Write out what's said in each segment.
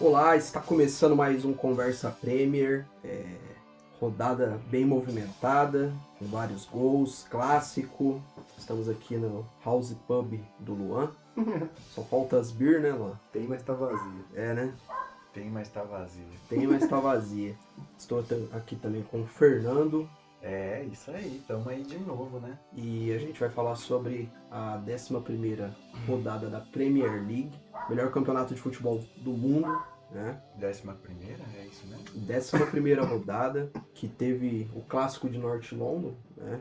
Olá, está começando mais um Conversa Premier, rodada bem movimentada, com vários gols, clássico. Estamos aqui no House Pub do Luan. Só falta as beer, né, Luan? Tem, mas tá vazio. É, né? Tem, mas tá vazio. Tem, mas tá vazia. Estou aqui também com o Fernando. É, isso aí, tamo aí de novo, né? E a gente vai falar sobre a 11ª rodada da Premier League, melhor campeonato de futebol do mundo, né? 11ª, é isso mesmo? 11ª rodada, que teve o clássico de North London, né?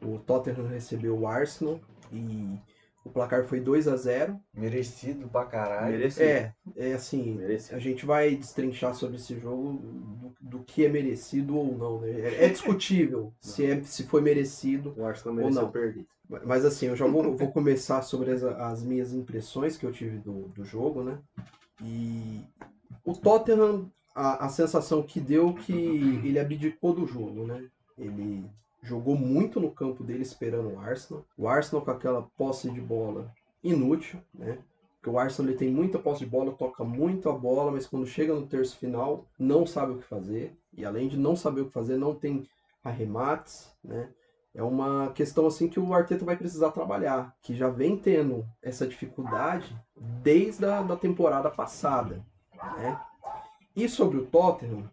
O Tottenham recebeu o Arsenal e o placar foi 2-0. Merecido pra caralho. Merecido. Assim, Merecido. a gente vai destrinchar sobre esse jogo do que é merecido ou não, né? É discutível se foi merecido. O Arsenal ou mereceu não. perder. Mas assim, eu já vou começar sobre as minhas impressões que eu tive do jogo, né? E o Tottenham, a sensação que deu que ele abdicou do jogo, né? Ele jogou muito no campo dele esperando o Arsenal. O Arsenal com aquela posse de bola inútil, né? Porque o Arsenal ele tem muita posse de bola, toca muito a bola, mas quando chega no terço final, não sabe o que fazer. E além de não saber o que fazer, não tem arremates, né? É uma questão assim que o Arteta vai precisar trabalhar, que já vem tendo essa dificuldade desde a temporada passada, né? E sobre o Tottenham,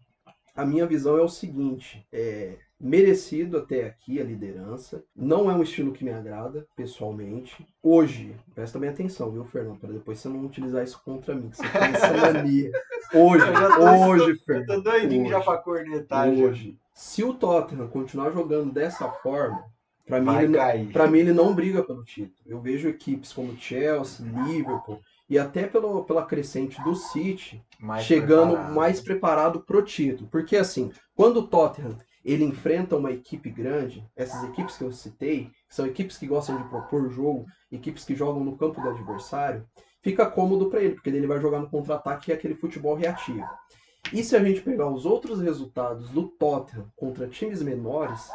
a minha visão é o seguinte: merecido até aqui a liderança. Não é um estilo que me agrada, pessoalmente. Hoje, presta bem atenção, viu, Fernando? Para depois você não utilizar isso contra mim, que você tem essa mania. Hoje, Fernando. Eu tô doidinho já hoje, pra cornetar, hoje. Se o Tottenham continuar jogando dessa forma, para mim, Vai cair. ele não briga pelo título. Eu vejo equipes como Chelsea, Liverpool e até pela crescente do City chegando mais preparado pro título. Porque assim, quando o Tottenham ele enfrenta uma equipe grande, essas equipes que eu citei, são equipes que gostam de propor jogo, equipes que jogam no campo do adversário, fica cômodo para ele, porque ele vai jogar no contra-ataque, que é aquele futebol reativo. E se a gente pegar os outros resultados do Tottenham contra times menores,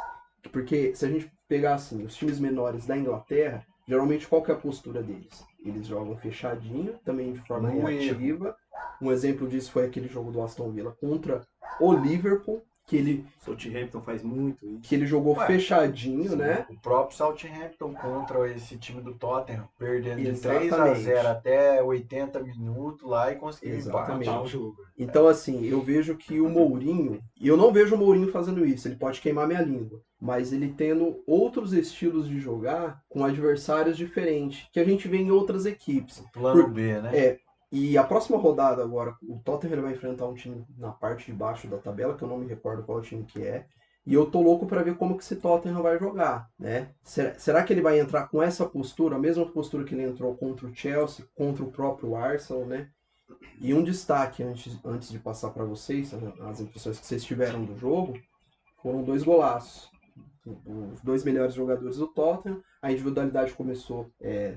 porque se a gente pegar assim, os times menores da Inglaterra, geralmente qual que é a postura deles? Eles jogam fechadinho, também de forma reativa. Um exemplo disso foi aquele jogo do Aston Villa contra o Liverpool, que Southampton faz muito isso. ele jogou fechadinho, Sim, né? O próprio Southampton contra esse time do Tottenham, perdendo de Exatamente. 3-0 até 80 minutos lá e conseguiu Exatamente. empatar o jogo. Então, assim, eu vejo que o Mourinho, e eu não vejo o Mourinho fazendo isso, ele pode queimar minha língua, mas ele tendo outros estilos de jogar com adversários diferentes, que a gente vê em outras equipes. Plano B, né? E a próxima rodada agora, o Tottenham vai enfrentar um time na parte de baixo da tabela, que eu não me recordo qual time que é, e eu tô louco para ver como que esse Tottenham vai jogar, né? Será que ele vai entrar com essa postura, a mesma postura que ele entrou contra o Chelsea, contra o próprio Arsenal, né? E um destaque antes de passar para vocês, as impressões que vocês tiveram do jogo, foram 2 golaços. Os 2 melhores jogadores do Tottenham, a individualidade começou,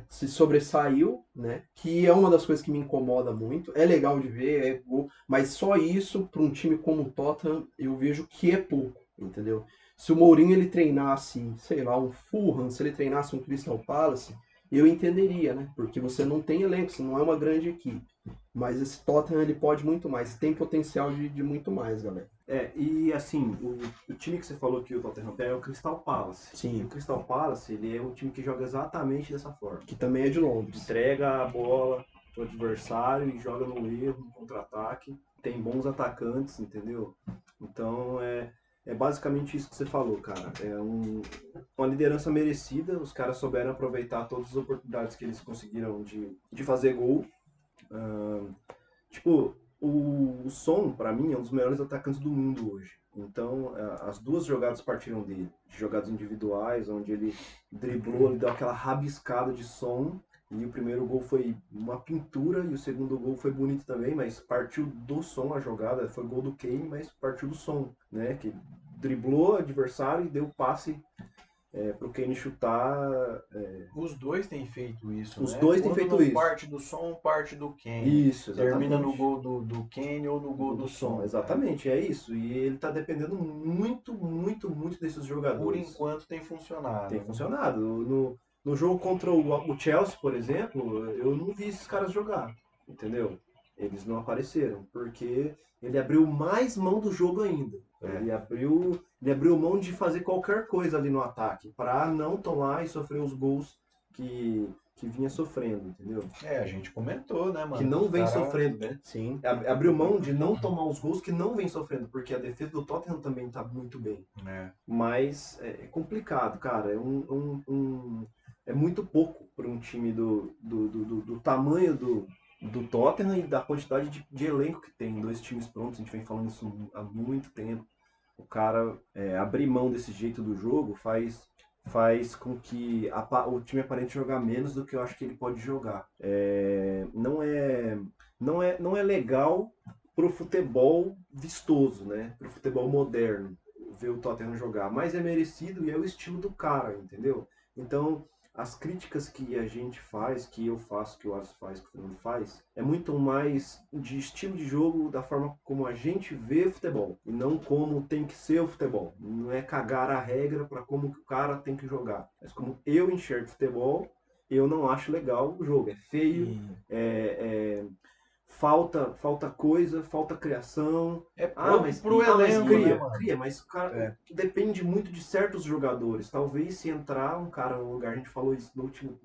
se sobressaiu, né? Que é uma das coisas que me incomoda muito. É legal de ver, mas só isso para um time como o Tottenham eu vejo que é pouco, entendeu? Se o Mourinho ele treinasse, sei lá, um Fulham, se ele treinasse um Crystal Palace, eu entenderia, né? Porque você não tem elenco, você não é uma grande equipe. Mas esse Tottenham ele pode muito mais, tem potencial de muito mais, galera. E assim, o time que você falou que o Tottenham tem é o Crystal Palace. Sim. E o Crystal Palace, ele é um time que joga exatamente dessa forma. Que também é de Londres. Entrega a bola pro adversário e joga no erro, no contra-ataque. Tem bons atacantes, entendeu? Então é basicamente isso que você falou, cara. É uma liderança merecida. Os caras souberam aproveitar todas as oportunidades que eles conseguiram de fazer gol. O Son, pra mim, é um dos melhores atacantes do mundo hoje. Então, as duas jogadas partiram dele. De jogadas individuais, onde ele driblou, ele deu aquela rabiscada de Son. E o primeiro gol foi uma pintura e o segundo gol foi bonito também, mas partiu do Son a jogada. Foi gol do Kane, mas partiu do Son, né? Que driblou o adversário e deu passe pro Kane chutar. Os dois têm feito isso, Os né? dois têm feito isso. Parte do Son, parte do Kane. Isso, exatamente. Termina no gol do Kane ou no gol do Son. Exatamente, é isso. E ele tá dependendo muito, muito, muito desses jogadores. Por enquanto tem funcionado. Tem funcionado. No jogo contra o Chelsea, por exemplo, eu não vi esses caras jogar, entendeu? Eles não apareceram, porque ele abriu mais mão do jogo ainda. Ele abriu mão de fazer qualquer coisa ali no ataque, para não tomar e sofrer os gols que vinha sofrendo, entendeu? A gente comentou, né, mano? Que não Os vem cara- sofrendo, né? Sim. Abriu mão de não tomar os gols que não vem sofrendo, porque a defesa do Tottenham também tá muito bem. Mas é complicado, cara. É muito pouco para um time do tamanho do Tottenham e da quantidade de elenco que tem. 2 times prontos, a gente vem falando isso há muito tempo. O cara abrir mão desse jeito do jogo faz com que o time aparente jogar menos do que eu acho que ele pode jogar. Não é legal pro futebol vistoso, né? Pro futebol moderno, ver o Tottenham jogar. Mas é merecido e é o estilo do cara, entendeu? Então, as críticas que a gente faz, que eu faço, que o Alisson faz, que o Fernando faz, é muito mais de estilo de jogo, da forma como a gente vê o futebol, e não como tem que ser o futebol. Não é cagar a regra para como o cara tem que jogar, mas como eu enxergo futebol, eu não acho legal o jogo. É feio, falta coisa, falta criação. Mas pro elenco, cria, né, mano? cria, mas cara, depende muito de certos jogadores. Talvez se entrar um cara no lugar, a gente falou isso no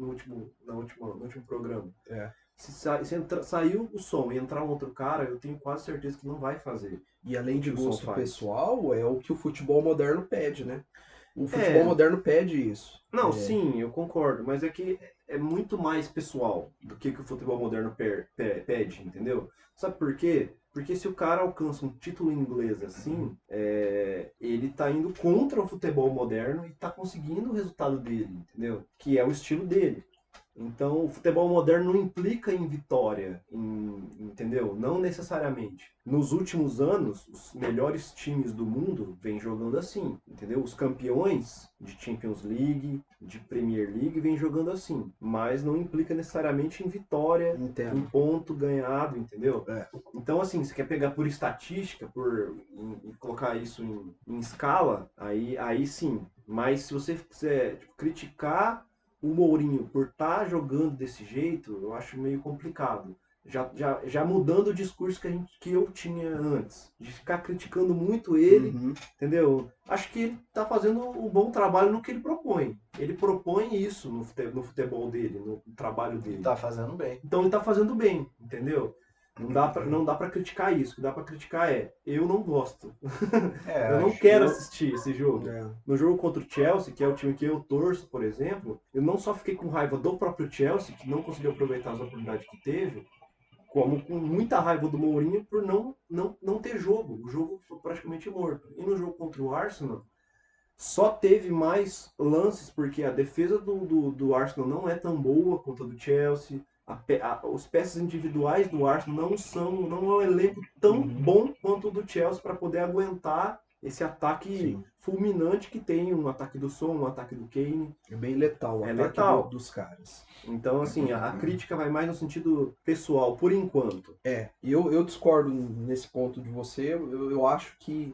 último programa. Se saiu o som e entrar um outro cara, eu tenho quase certeza que não vai fazer. E além de O que o som gosto faz. pessoal, é o que o futebol moderno pede, né? O futebol moderno pede isso. Não, sim, eu concordo, mas é que é muito mais pessoal do que o futebol moderno pede, entendeu? Sabe por quê? Porque se o cara alcança um título em inglês assim, ele tá indo contra o futebol moderno e tá conseguindo o resultado dele, entendeu? Que é o estilo dele. Então, o futebol moderno não implica em vitória, entendeu? Não necessariamente. Nos últimos anos, os melhores times do mundo vêm jogando assim, entendeu? Os campeões de Champions League, de Premier League, vêm jogando assim. Mas não implica necessariamente em vitória, Entendo. em ponto ganhado, entendeu? Então, assim, você quer pegar por estatística, e colocar isso em escala, aí sim. Mas se você quiser criticar o Mourinho por estar jogando desse jeito, eu acho meio complicado. Já mudando o discurso que eu tinha antes, de ficar criticando muito ele, entendeu? Acho que ele está fazendo um bom trabalho no que ele propõe. Ele propõe isso no futebol dele, no trabalho dele. Tá fazendo bem. Então ele está fazendo bem, entendeu? Não dá pra criticar isso. O que dá pra criticar eu não gosto. Eu não quero assistir esse jogo. No jogo contra o Chelsea, que é o time que eu torço, por exemplo, eu não só fiquei com raiva do próprio Chelsea, que não conseguiu aproveitar as oportunidades que teve, como com muita raiva do Mourinho por não ter jogo. O jogo foi praticamente morto. E no jogo contra o Arsenal, só teve mais lances porque a defesa do Arsenal não é tão boa quanto a do Chelsea. Os peças individuais do Arsenal não é um elenco tão bom quanto o do Chelsea para poder aguentar esse ataque fulminante que tem, um ataque do Son, um ataque do Kane. É bem letal o ataque letal. dos caras. Então, assim, a crítica vai mais no sentido pessoal, por enquanto. Eu discordo nesse ponto de você. Eu acho que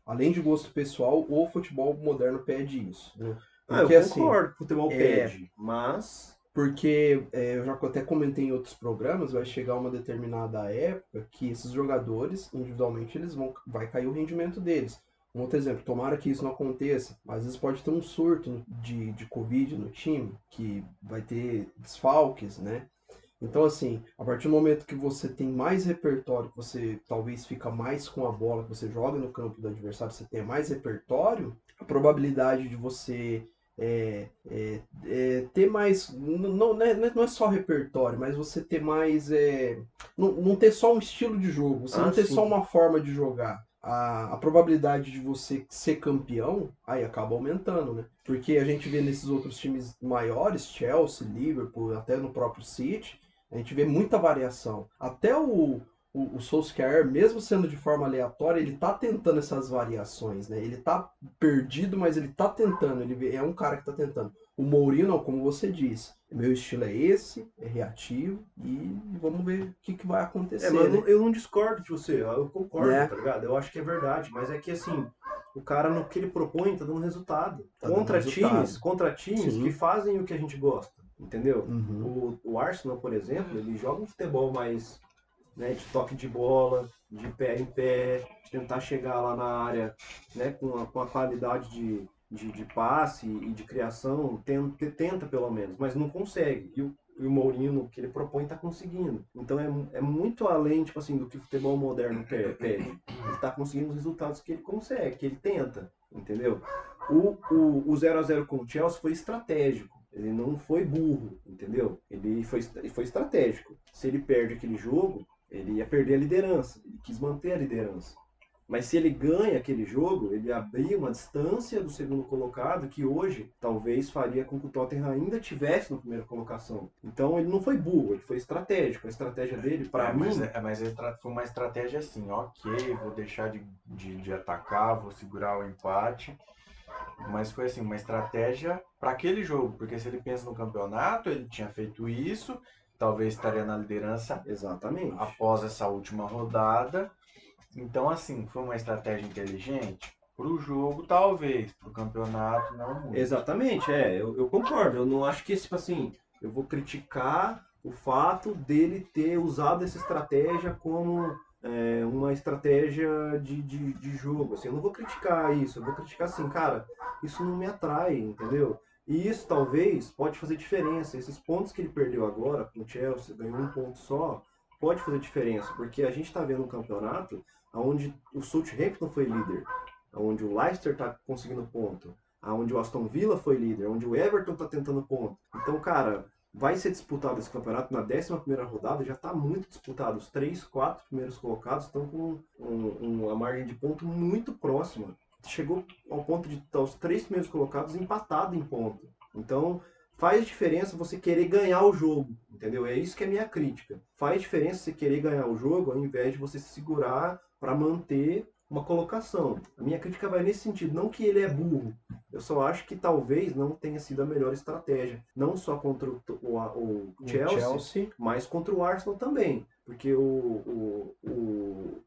além de gosto pessoal, o futebol moderno pede isso. Né? Porque, eu concordo que o futebol pede, mas... Porque eu já até comentei em outros programas, vai chegar uma determinada época que esses jogadores, individualmente, vai cair o rendimento deles. Um outro exemplo, tomara que isso não aconteça, mas às vezes pode ter um surto de Covid no time, que vai ter desfalques, né? Então, assim, a partir do momento que você tem mais repertório, que você talvez fica mais com a bola, que você joga no campo do adversário, você tem mais repertório, a probabilidade de você ter mais. Não é só repertório, mas você ter mais. Não ter só um estilo de jogo, você não ter só uma forma de jogar. A probabilidade de você ser campeão aí acaba aumentando, né? Porque a gente vê nesses outros times maiores, Chelsea, Liverpool, até no próprio City, a gente vê muita variação. Até o Solskjaer, mesmo sendo de forma aleatória, ele tá tentando essas variações, né? Ele tá perdido, mas ele tá tentando. Ele é um cara que tá tentando. O Mourinho, não, como você disse. Meu estilo é esse, é reativo, e vamos ver o que vai acontecer. Mas né? eu não discordo de você, eu concordo, tá ligado? Eu acho que é verdade, mas é que assim, o cara no que ele propõe tá dando resultado. Contra times que fazem o que a gente gosta, entendeu? O Arsenal, por exemplo, ele joga um futebol mais né, de toque de bola, de pé em pé, de tentar chegar lá na área, né, com a qualidade de passe e de criação, tenta pelo menos, mas não consegue. E o Mourinho, no que ele propõe, está conseguindo. Então é muito além, tipo assim, do que o futebol moderno pede. Ele está conseguindo os resultados que ele consegue, que ele tenta, entendeu? O 0-0 com o Chelsea foi estratégico. Ele não foi burro, entendeu? Ele foi estratégico. Se ele perde aquele jogo, ele ia perder a liderança. Ele quis manter a liderança. Mas se ele ganha aquele jogo, ele abriu uma distância do segundo colocado que hoje talvez faria com que o Tottenham ainda tivesse na primeira colocação. Então ele não foi burro, ele foi estratégico. A estratégia dele, para mim. Mas foi uma estratégia assim, ok, vou deixar de atacar, vou segurar o empate. Mas foi assim, uma estratégia para aquele jogo, porque se ele pensa no campeonato, ele tinha feito isso, talvez estaria na liderança Exatamente. após essa última rodada. Então, assim, foi uma estratégia inteligente? Para o jogo, talvez. Para o campeonato, não muito. Exatamente, eu concordo. Eu não acho que, tipo assim, eu vou criticar o fato dele ter usado essa estratégia como uma estratégia de jogo. Assim, eu não vou criticar isso, eu vou criticar assim, cara, isso não me atrai, entendeu? E isso talvez pode fazer diferença. Esses pontos que ele perdeu agora com o Chelsea, ganhou um ponto só, pode fazer diferença, porque a gente está vendo um campeonato onde o Southampton foi líder, onde o Leicester está conseguindo ponto, onde o Aston Villa foi líder, onde o Everton está tentando ponto. Então, cara, vai ser disputado esse campeonato na 11ª rodada, já está muito disputado. Os 3, 4 primeiros colocados estão com uma margem de ponto muito próxima. Chegou ao ponto de estar os 3 primeiros colocados empatados em ponto. Então, faz diferença você querer ganhar o jogo, entendeu? É isso que é a minha crítica. Faz diferença você querer ganhar o jogo ao invés de você se segurar para manter uma colocação. A minha crítica vai nesse sentido, não que ele é burro. Eu só acho que talvez não tenha sido a melhor estratégia. Não só contra o Chelsea, mas contra o Arsenal também. Porque o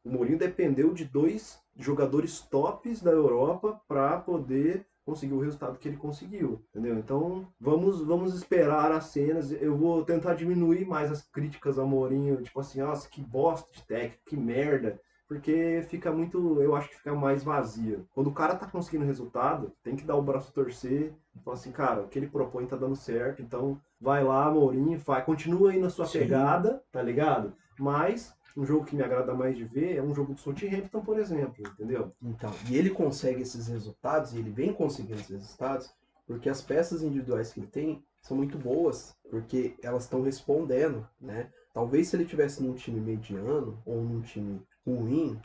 Mourinho dependeu de 2 jogadores tops da Europa para poder conseguir o resultado que ele conseguiu, entendeu? Então, vamos esperar as cenas. Eu vou tentar diminuir mais as críticas ao Mourinho, tipo assim, nossa, que bosta de técnico, que merda. Porque fica muito, eu acho que fica mais vazio. Quando o cara tá conseguindo resultado, tem que dar o braço a torcer e falar assim, cara, o que ele propõe tá dando certo, então vai lá, Mourinho, continua aí na sua pegada, tá ligado? Mas um jogo que me agrada mais de ver é um jogo do Southampton, por exemplo, entendeu? Então, e ele consegue esses resultados, e ele vem conseguindo esses resultados, porque as peças individuais que ele tem são muito boas, porque elas estão respondendo, né? Talvez se ele tivesse num time mediano ou num time ruim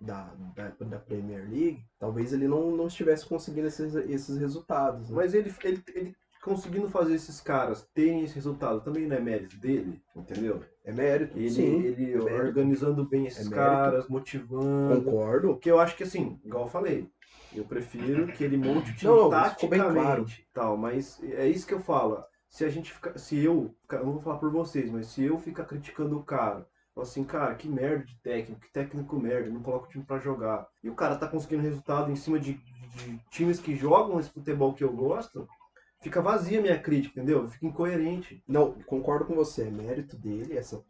da Premier League, talvez ele não estivesse conseguindo esses resultados, né? Mas ele conseguindo fazer esses caras terem esse resultado também não é mérito dele, entendeu? É mérito, Ele é mérito. organizando bem esses caras, motivando. Concordo. Porque eu acho que assim, igual eu falei, eu prefiro que ele monte o time taticamente, claro. tal, mas é isso que eu falo. Se a gente ficar, eu não vou falar por vocês, mas se eu ficar criticando o cara, falo assim, cara, que merda de técnico, que técnico merda, não coloca o time pra jogar. E o cara tá conseguindo resultado em cima de times que jogam esse futebol que eu gosto, fica vazia a minha crítica, entendeu? Fica incoerente. Não, concordo com você, é mérito dele, se eu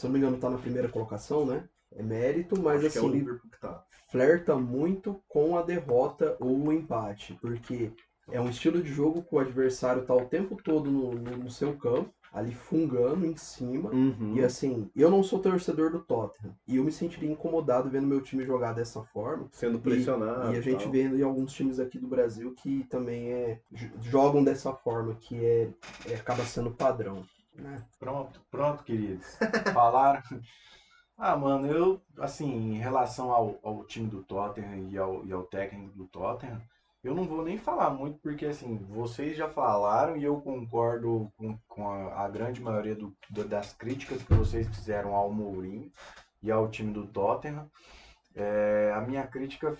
não me engano tá na primeira colocação, né? É mérito, mas Acho assim, que é o Liverpool que tá. Flerta muito com a derrota ou o empate, porque é um estilo de jogo que o adversário tá o tempo todo no seu campo, ali fungando em cima. E assim, eu não sou torcedor do Tottenham. E eu me sentiria incomodado vendo meu time jogar dessa forma. Sendo pressionado. E a gente vê em alguns times aqui do Brasil que também jogam dessa forma, que acaba sendo padrão. Né? Pronto, queridos. Falaram. Ah, mano, eu, assim, em relação ao time do Tottenham e ao técnico do Tottenham, eu não vou nem falar muito, porque, assim, vocês já falaram e eu concordo com a grande maioria das críticas que vocês fizeram ao Mourinho e ao time do Tottenham. A minha crítica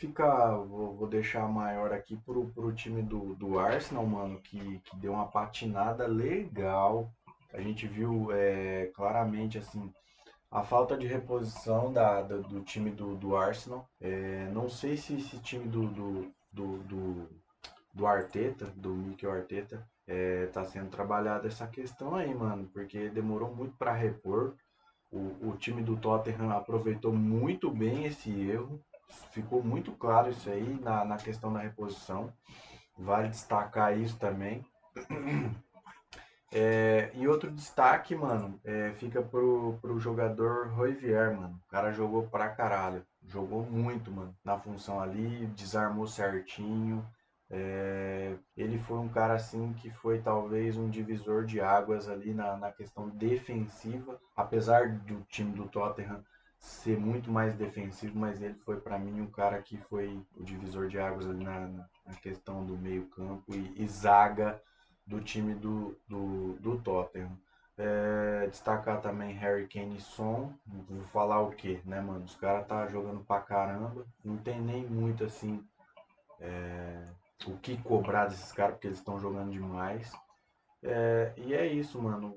vou deixar maior aqui pro time do Arsenal, mano, que deu uma patinada legal. A gente viu claramente, assim, a falta de reposição do time do Arsenal. Não sei se esse time do Arteta, do Mikel Arteta, tá sendo trabalhada essa questão aí, mano, porque demorou muito para repor. O time do Tottenham aproveitou muito bem esse erro. Ficou muito claro isso aí na questão da reposição. Vale destacar isso também. E outro destaque, mano, fica pro jogador Roivier, mano. O cara jogou pra caralho. Jogou muito, mano. Na função ali, desarmou certinho. Ele foi um cara assim que foi talvez um divisor de águas ali na questão defensiva. Apesar do time do Tottenham ser muito mais defensivo, mas ele foi pra mim um cara que foi o divisor de águas ali na questão do meio campo e zaga do time do Tottenham. Destacar também Harry Kane e Son. Vou falar o que, né, mano? Os caras tá jogando pra caramba. Não tem nem muito assim o que cobrar desses caras, porque eles estão jogando demais. E é isso, mano.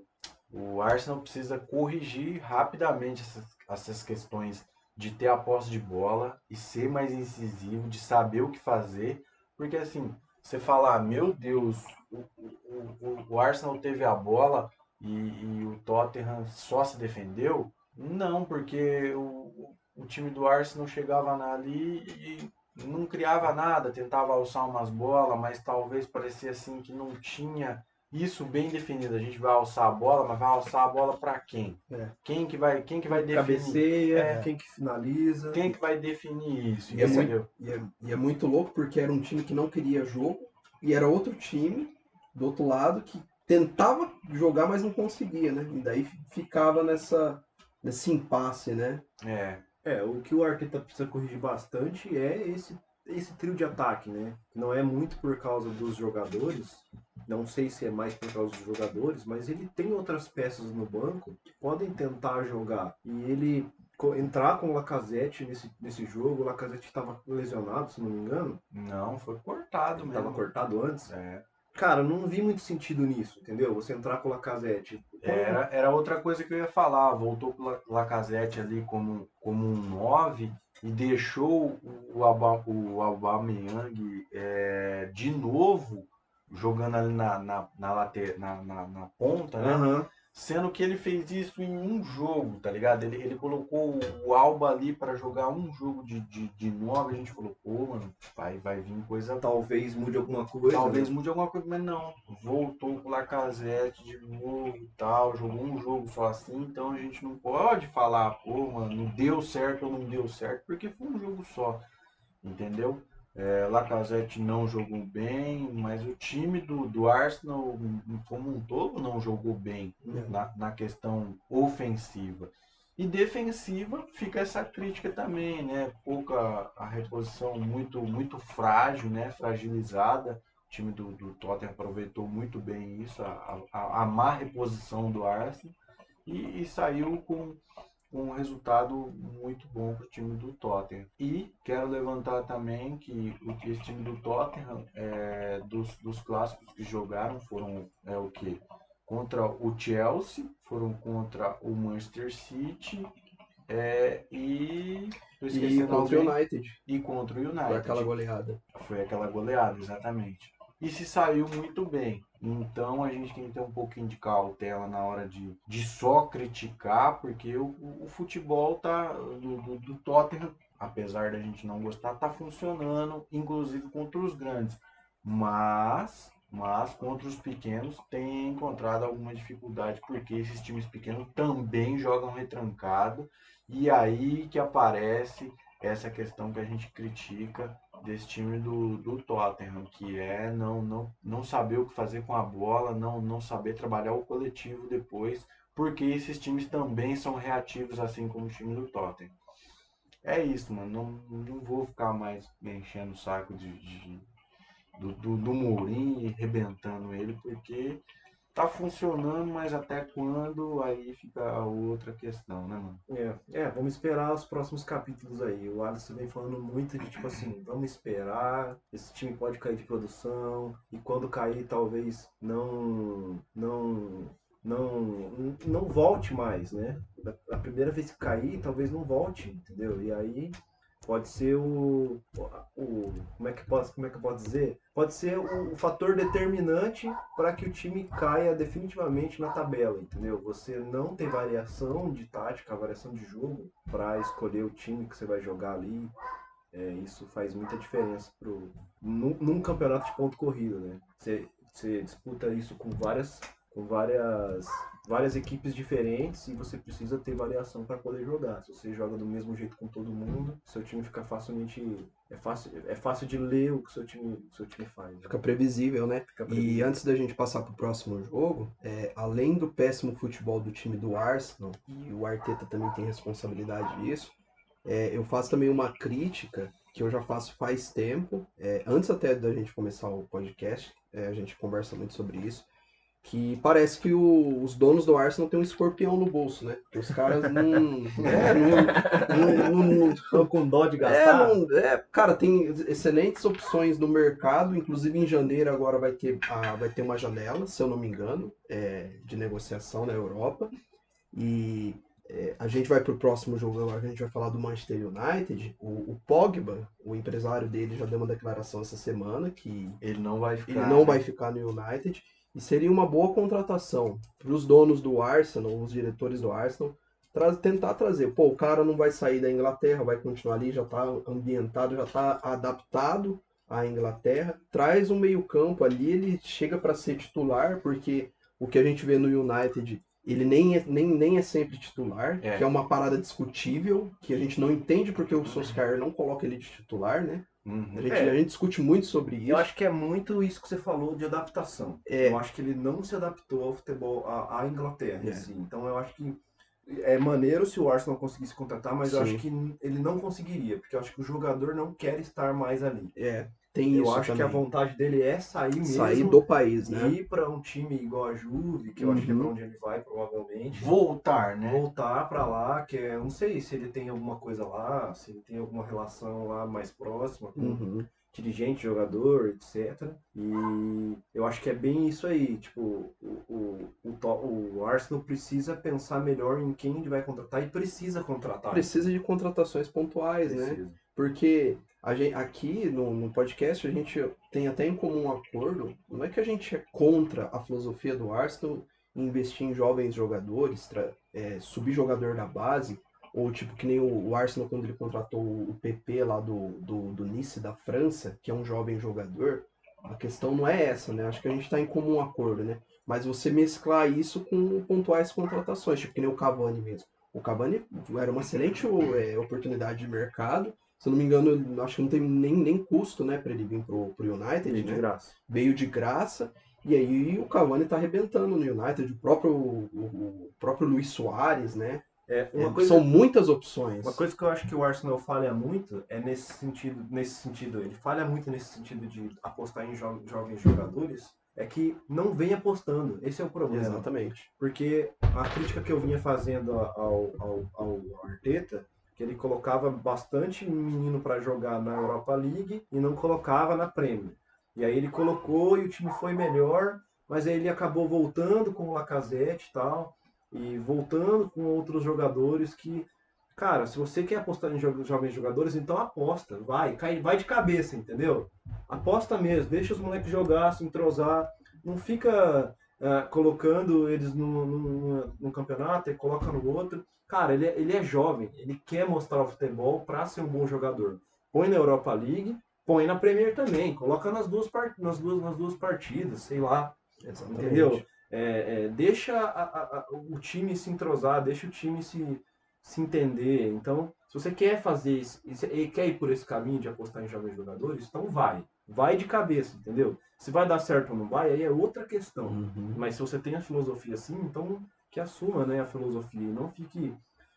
O Arsenal precisa corrigir rapidamente essas questões de ter a posse de bola e ser mais incisivo, de saber o que fazer. Porque assim, você falar, meu Deus, o Arsenal teve a bola e o Tottenham só se defendeu. Não, porque o time do Arsenal chegava ali e não criava nada, tentava alçar umas bolas, mas talvez parecia assim que não tinha isso bem definido. A gente vai alçar a bola, mas vai alçar a bola para quem? É. Quem que vai definir? Cabeceia, quem que finaliza. Quem que vai definir isso? E é, muito, Entendeu? e é muito louco porque era um time que não queria jogo e era outro time do outro lado que tentava jogar, mas não conseguia, né? E daí ficava nesse impasse, né? O que o Arteta precisa corrigir bastante é esse trio de ataque, né? Não é muito por causa dos jogadores, não sei se é mais por causa dos jogadores, mas ele tem outras peças no banco que podem tentar jogar. E ele entrar com o Lacazette nesse jogo, o Lacazette estava lesionado, se não me engano. Não, foi cortado mesmo. Estava cortado antes. É. Cara, não vi muito sentido nisso, entendeu? Você entrar com o Lacazette. Era outra coisa que eu ia falar. Voltou com o Lacazette ali como um 9 e deixou o Aubameyang de novo jogando ali na ponta, né? Aham. Sendo que ele fez isso em um jogo, tá ligado? Ele colocou o Alba ali para jogar um jogo de 9. A gente falou, pô, mano, vai vir coisa. Talvez mude alguma coisa. Talvez né? mude alguma coisa, mas não. Voltou com o Lacazette de novo e tal. Jogou um jogo só assim, então a gente não pode falar, pô, mano, não deu certo ou não deu certo, porque foi um jogo só, entendeu? Lacazette não jogou bem, mas o time do Arsenal, como um todo, não jogou bem na questão ofensiva. E defensiva fica essa crítica também, né? Pouca a reposição muito frágil, né? Fragilizada. O time do Tottenham aproveitou muito bem isso, a má reposição do Arsenal e saiu com um resultado muito bom para o time do Tottenham. E quero levantar também que esse time do Tottenham, dos clássicos que jogaram, foram o que? Contra o Chelsea, foram contra o Manchester City e tô E esquecendo contra o alguém. United. E contra o United. Foi aquela goleada. Foi aquela goleada, exatamente. E se saiu muito bem. Então a gente tem que ter um pouquinho de cautela na hora de só criticar, porque o futebol do Tottenham, apesar da gente não gostar, tá funcionando, inclusive contra os grandes. Mas contra os pequenos tem encontrado alguma dificuldade, porque esses times pequenos também jogam retrancado, e aí que aparece essa questão que a gente critica desse time do Tottenham, que é não saber o que fazer com a bola, não saber trabalhar o coletivo depois, porque esses times também são reativos, assim como o time do Tottenham. É isso, mano. Não vou ficar mais me enchendo o saco do Mourinho e rebentando ele, porque tá funcionando, mas até quando? Aí fica a outra questão, né, mano? Vamos esperar os próximos capítulos aí. O Alisson vem falando muito de tipo assim, vamos esperar, esse time pode cair de produção, e quando cair talvez não volte mais, né? A primeira vez que cair, talvez não volte, entendeu? E aí Pode ser como é que eu posso dizer? Pode ser o fator determinante para que o time caia definitivamente na tabela, entendeu? Você não tem variação de tática, variação de jogo para escolher o time que você vai jogar ali. Isso faz muita diferença num campeonato de ponto corrido, né? Você disputa isso com várias equipes diferentes e você precisa ter variação para poder jogar. Se você joga do mesmo jeito com todo mundo, seu time fica facilmente. É fácil de ler o que seu time faz. Né? Fica previsível, né? Fica E previsível. antes da gente passar pro próximo jogo, além do péssimo futebol do time do Arsenal, e o Arteta também tem responsabilidade nisso, eu faço também uma crítica que eu já faço faz tempo, antes até da gente começar o podcast, a gente conversa muito sobre isso, que parece que os donos do Arsenal têm um escorpião no bolso, né? Os caras não Estão com dó de é, gastar? cara, tem excelentes opções no mercado, inclusive em janeiro agora vai ter uma janela, se eu não me engano, de negociação na Europa. E a gente vai pro próximo jogo agora, que a gente vai falar do Manchester United. O Pogba, o empresário dele, já deu uma declaração essa semana que Ele não vai ficar. ele não vai ficar no United. E seria uma boa contratação para os donos do Arsenal, os diretores do Arsenal, tentar trazer. Pô, o cara não vai sair da Inglaterra, vai continuar ali, já está ambientado, já está adaptado à Inglaterra. Traz um meio-campo ali, ele chega para ser titular, porque o que a gente vê no United, ele nem é sempre titular, que é uma parada discutível, que a gente não entende porque o Solskjaer não coloca ele de titular, né? Uhum. A gente discute muito sobre isso. Eu acho que é muito isso que você falou de adaptação. Eu acho que ele não se adaptou ao futebol, à Inglaterra em si. Então eu acho que é maneiro se o Arsenal conseguisse contratar, mas eu acho que ele não conseguiria, porque eu acho que o jogador não quer estar mais ali. Tem Eu isso acho que a também. vontade dele é sair mesmo. Sair do país, né? Ir para um time igual a Juve, que eu acho que é para onde ele vai, provavelmente. Voltar, né? Voltar para lá, que eu não sei se ele tem alguma coisa lá, se ele tem alguma relação lá mais próxima com dirigente, jogador, etc. E eu acho que é bem isso aí. Tipo, o Arsenal precisa pensar melhor em quem ele vai contratar e precisa contratar. Precisa de contratações pontuais, né? Porque aqui no podcast a gente tem até em comum um acordo. Não é que a gente é contra a filosofia do Arsenal investir em jovens jogadores, subir jogador da base, ou tipo que nem o Arsenal quando ele contratou o PP lá do Nice da França, que é um jovem jogador. A questão não é essa, né? Acho que a gente está em comum acordo, né? Mas você mesclar isso com pontuais contratações, tipo que nem o Cavani mesmo. O Cavani era uma excelente oportunidade de mercado. Se eu não me engano, acho que não tem nem custo, né, para ele vir pro United, Veio né? de graça. Veio de graça. E aí o Cavani tá arrebentando no United. O próprio Luis Soares, né? São muitas opções. Uma coisa que eu acho que o Arsenal falha muito é nesse sentido. Ele falha muito nesse sentido de apostar em jovens jogadores. É que não vem apostando. Esse é o problema. Exatamente. Porque a crítica que eu vinha fazendo ao Arteta, que ele colocava bastante menino para jogar na Europa League e não colocava na Premier. E aí ele colocou e o time foi melhor, mas aí ele acabou voltando com o Lacazette e tal, e voltando com outros jogadores que, cara, se você quer apostar em jovens jogadores, então aposta, vai de cabeça, entendeu? Aposta mesmo, deixa os moleques jogar, se entrosar, não fica colocando eles num campeonato e coloca no outro. Cara, ele é jovem, ele quer mostrar o futebol para ser um bom jogador. Põe na Europa League, põe na Premier também, coloca nas duas partidas, sei lá. Exatamente. Entendeu? Deixa o time se entrosar, deixa o time se entender. Então, se você quer fazer isso, e quer ir por esse caminho de apostar em jovens jogadores, então vai de cabeça, entendeu? Se vai dar certo ou não vai, aí é outra questão. Mas se você tem a filosofia assim, então que assuma, né, a filosofia e não fique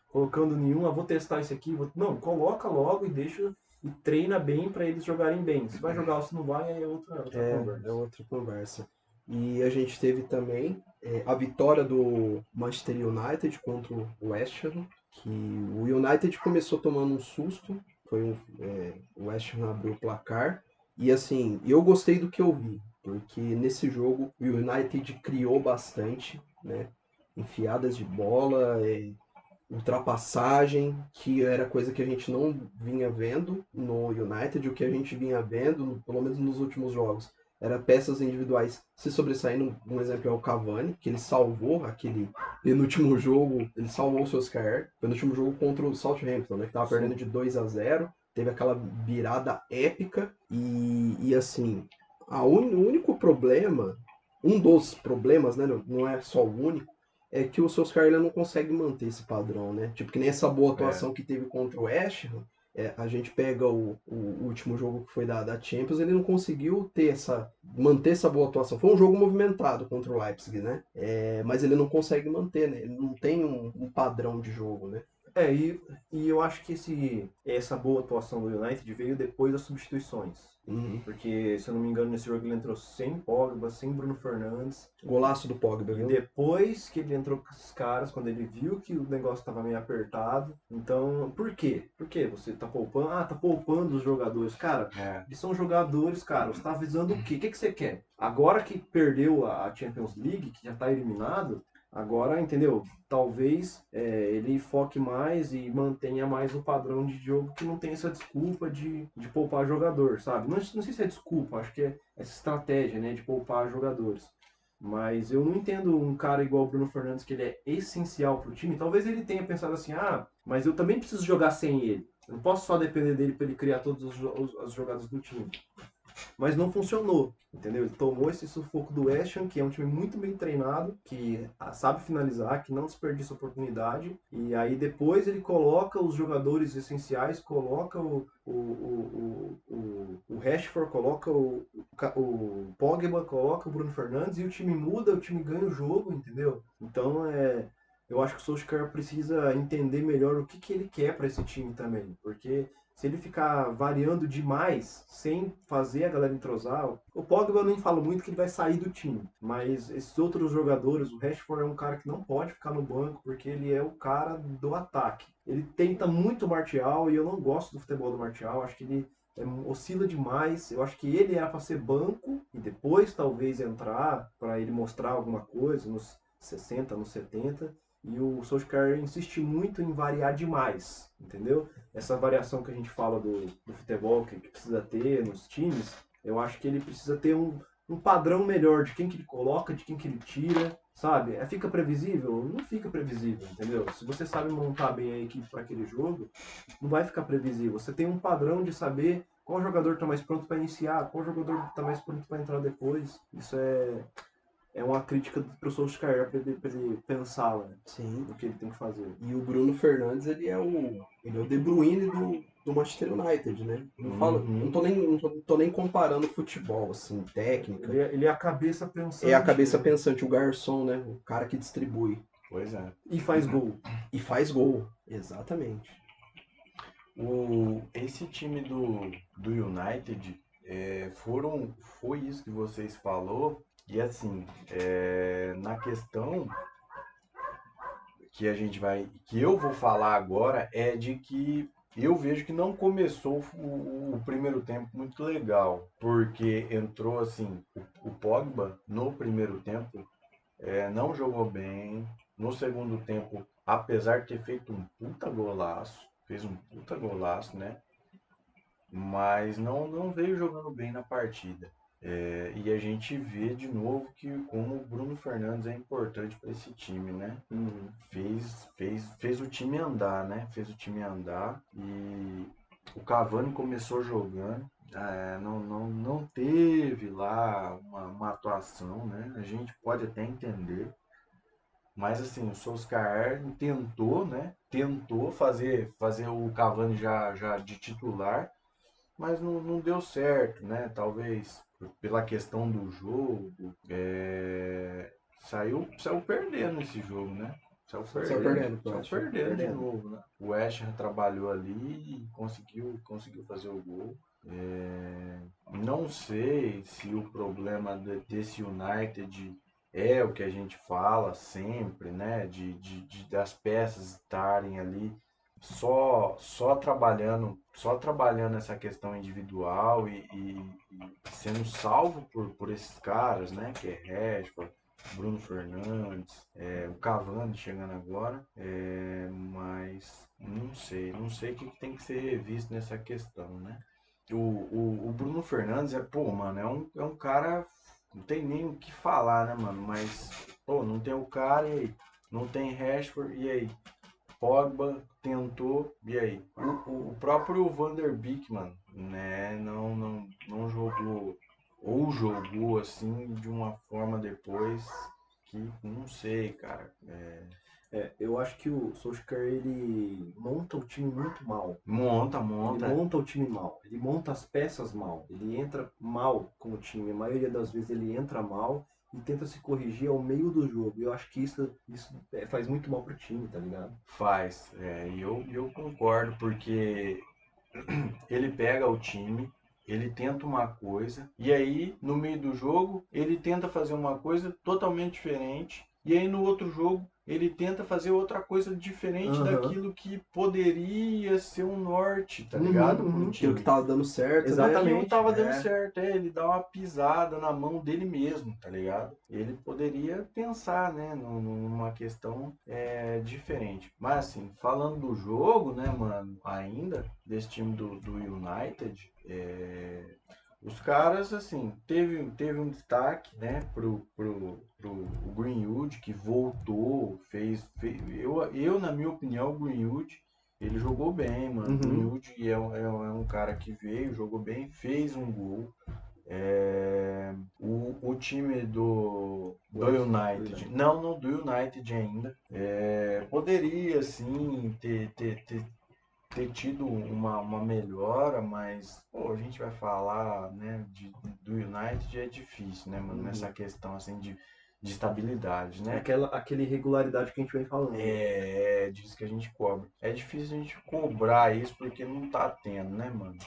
colocando nenhum, vou testar esse aqui, não, coloca logo e deixa e treina bem para eles jogarem bem. Se vai jogar ou se não vai, aí é outra conversa. É outra conversa. E a gente teve também a vitória do Manchester United contra o West Ham, que o United começou tomando um susto, o West Ham abriu o placar, e assim, eu gostei do que eu vi, porque nesse jogo o United criou bastante, né? Enfiadas de bola, ultrapassagem, que era coisa que a gente não vinha vendo no United, o que a gente vinha vendo, pelo menos nos últimos jogos, era peças individuais se sobressaindo. Um exemplo é o Cavani, que ele salvou aquele penúltimo jogo, ele salvou o Solskjaer, penúltimo jogo contra o Southampton, né, que estava perdendo de 2-0, teve aquela virada épica e assim, o único problema, um dos problemas, né, não é só o único, é que o Solskjaer ele não consegue manter esse padrão, né? Tipo, que nem essa boa É, atuação que teve contra o West Ham, a gente pega o último jogo que foi da Champions, ele não conseguiu manter essa boa atuação. Foi um jogo movimentado contra o Leipzig, né? Mas ele não consegue manter, né? Ele não tem um padrão de jogo, né? É, e eu acho que essa boa atuação do United veio depois das substituições. Uhum. Porque, se eu não me engano, nesse jogo ele entrou sem Pogba, sem Bruno Fernandes. Golaço do Pogba, E viu? depois que ele entrou com esses caras, quando ele viu que o negócio estava meio apertado. Então, por quê? Por que você tá poupando? Ah, tá poupando os jogadores. Cara, é, eles são jogadores, cara. Você tá visando o quê? O que que você quer? Agora que perdeu a Champions League, que já tá eliminado, agora, entendeu? Talvez ele foque mais e mantenha mais o padrão de jogo que não tem essa desculpa de poupar jogador, sabe? Não sei se é desculpa, acho que é essa estratégia, né, de poupar jogadores. Mas eu não entendo um cara igual o Bruno Fernandes, que ele é essencial pro time. Talvez ele tenha pensado assim, ah, mas eu também preciso jogar sem ele. Eu não posso só depender dele para ele criar todas as jogadas do time. Mas não funcionou, entendeu? Ele tomou esse sufoco do West Ham, que é um time muito bem treinado, que sabe finalizar, que não desperdiça oportunidade, e aí depois ele coloca os jogadores essenciais, coloca o Rashford, coloca o Pogba, coloca o Bruno Fernandes, e o time muda, o time ganha o jogo, entendeu? Então eu acho que o Solskjaer precisa entender melhor o que ele quer para esse time também, porque se ele ficar variando demais, sem fazer a galera entrosar, o Pogba eu nem falo muito que ele vai sair do time, mas esses outros jogadores, o Rashford é um cara que não pode ficar no banco, porque ele é o cara do ataque. Ele tenta muito o Martial, e eu não gosto do futebol do Martial, acho que ele oscila demais. Eu acho que ele era para ser banco e depois talvez entrar para ele mostrar alguma coisa nos 60, nos 70. E o Solskjaer insiste muito em variar demais, entendeu? Essa variação que a gente fala do futebol que precisa ter nos times, eu acho que ele precisa ter um padrão melhor de quem que ele coloca, de quem que ele tira, sabe? Fica previsível? Não fica previsível, entendeu? Se você sabe montar bem a equipe para aquele jogo, não vai ficar previsível. Você tem um padrão de saber qual jogador está mais pronto para iniciar, qual jogador está mais pronto para entrar depois. Isso é uma crítica para o Solskjaer, para ele pensar, né, Sim. no que ele tem que fazer. E o Bruno Fernandes, ele é o De Bruyne do Manchester United, né? Não falo, não Uhum. tô nem, não tô nem comparando futebol, assim, técnica. Ele é a cabeça É a pensante, cabeça né? pensante, o garçom, né? O cara que distribui. pois é. E faz gol. E faz gol. Exatamente. Esse time do United foi isso que vocês falou. E assim, na questão que eu vou falar agora é de que eu vejo que não começou o primeiro tempo muito legal, porque entrou assim, o Pogba no primeiro tempo não jogou bem, no segundo tempo, apesar de ter feito um puta golaço, fez um puta golaço, né? Mas não veio jogando bem na partida. E a gente vê de novo que como o Bruno Fernandes é importante para esse time, né? Uhum. Fez o time andar, né? Fez o time andar e o Cavani começou jogando. Não teve lá uma atuação, né? A gente pode até entender. Mas assim, o Solskjaer tentou, né? Tentou fazer o Cavani já de titular, mas não deu certo, né? Talvez pela questão do jogo, saiu perdendo esse jogo, né? Saiu perdendo pro Saiu West Ham. perdendo de Perdendo. novo, né? O West Ham trabalhou ali e conseguiu fazer o gol. Não sei se o problema desse United é o que a gente fala sempre, né? Das peças estarem ali só trabalhando essa questão individual e sendo salvo por esses caras, né? Que é Rashford, Bruno Fernandes, o Cavani chegando agora, mas não sei o que tem que ser revisto nessa questão, né? O Bruno Fernandes pô, mano, é um cara, não tem nem o que falar, né, mano? Mas, pô, não tem o cara, e aí? Não tem Rashford, e aí? Pogba tentou, e aí? O próprio Van der Beek, mano, né, não jogou, ou jogou assim de uma forma depois que não sei, cara. Eu acho que o Solskjaer, ele monta o time muito mal. Monta, Ele monta. monta o time mal, ele monta as peças mal, ele entra mal com o time. A maioria das vezes ele entra mal e tenta se corrigir ao meio do jogo. E eu acho que isso faz muito mal pro time, tá ligado? Faz, e eu concordo, porque ele pega o time, ele tenta uma coisa, e aí no meio do jogo ele tenta fazer uma coisa totalmente diferente, e aí no outro jogo ele tenta fazer outra coisa diferente Aham. daquilo que poderia ser um norte, tá Uhum, ligado? Pro uhum. Aquilo que time. tava dando certo, né? Aquilo Exatamente. tava dando É. certo, ele dá uma pisada na mão dele mesmo, tá ligado? Ele poderia pensar, né, numa questão diferente. Mas assim, falando do jogo, né, mano, ainda, desse time do United, os caras, assim, teve um destaque, né, pro Greenwood, que voltou, na minha opinião, o Greenwood, ele jogou bem, mano. O Uhum. Greenwood é um cara que veio, jogou bem, fez um gol. O time do United, não do United ainda, poderia, sim, ter tido uma melhora, mas pô, a gente vai falar, né, do United é difícil, né, mano, nessa Uhum. questão assim de estabilidade, né? Aquela irregularidade que a gente vem falando. É disso que a gente cobra. É difícil a gente cobrar isso porque não tá tendo, né, mano?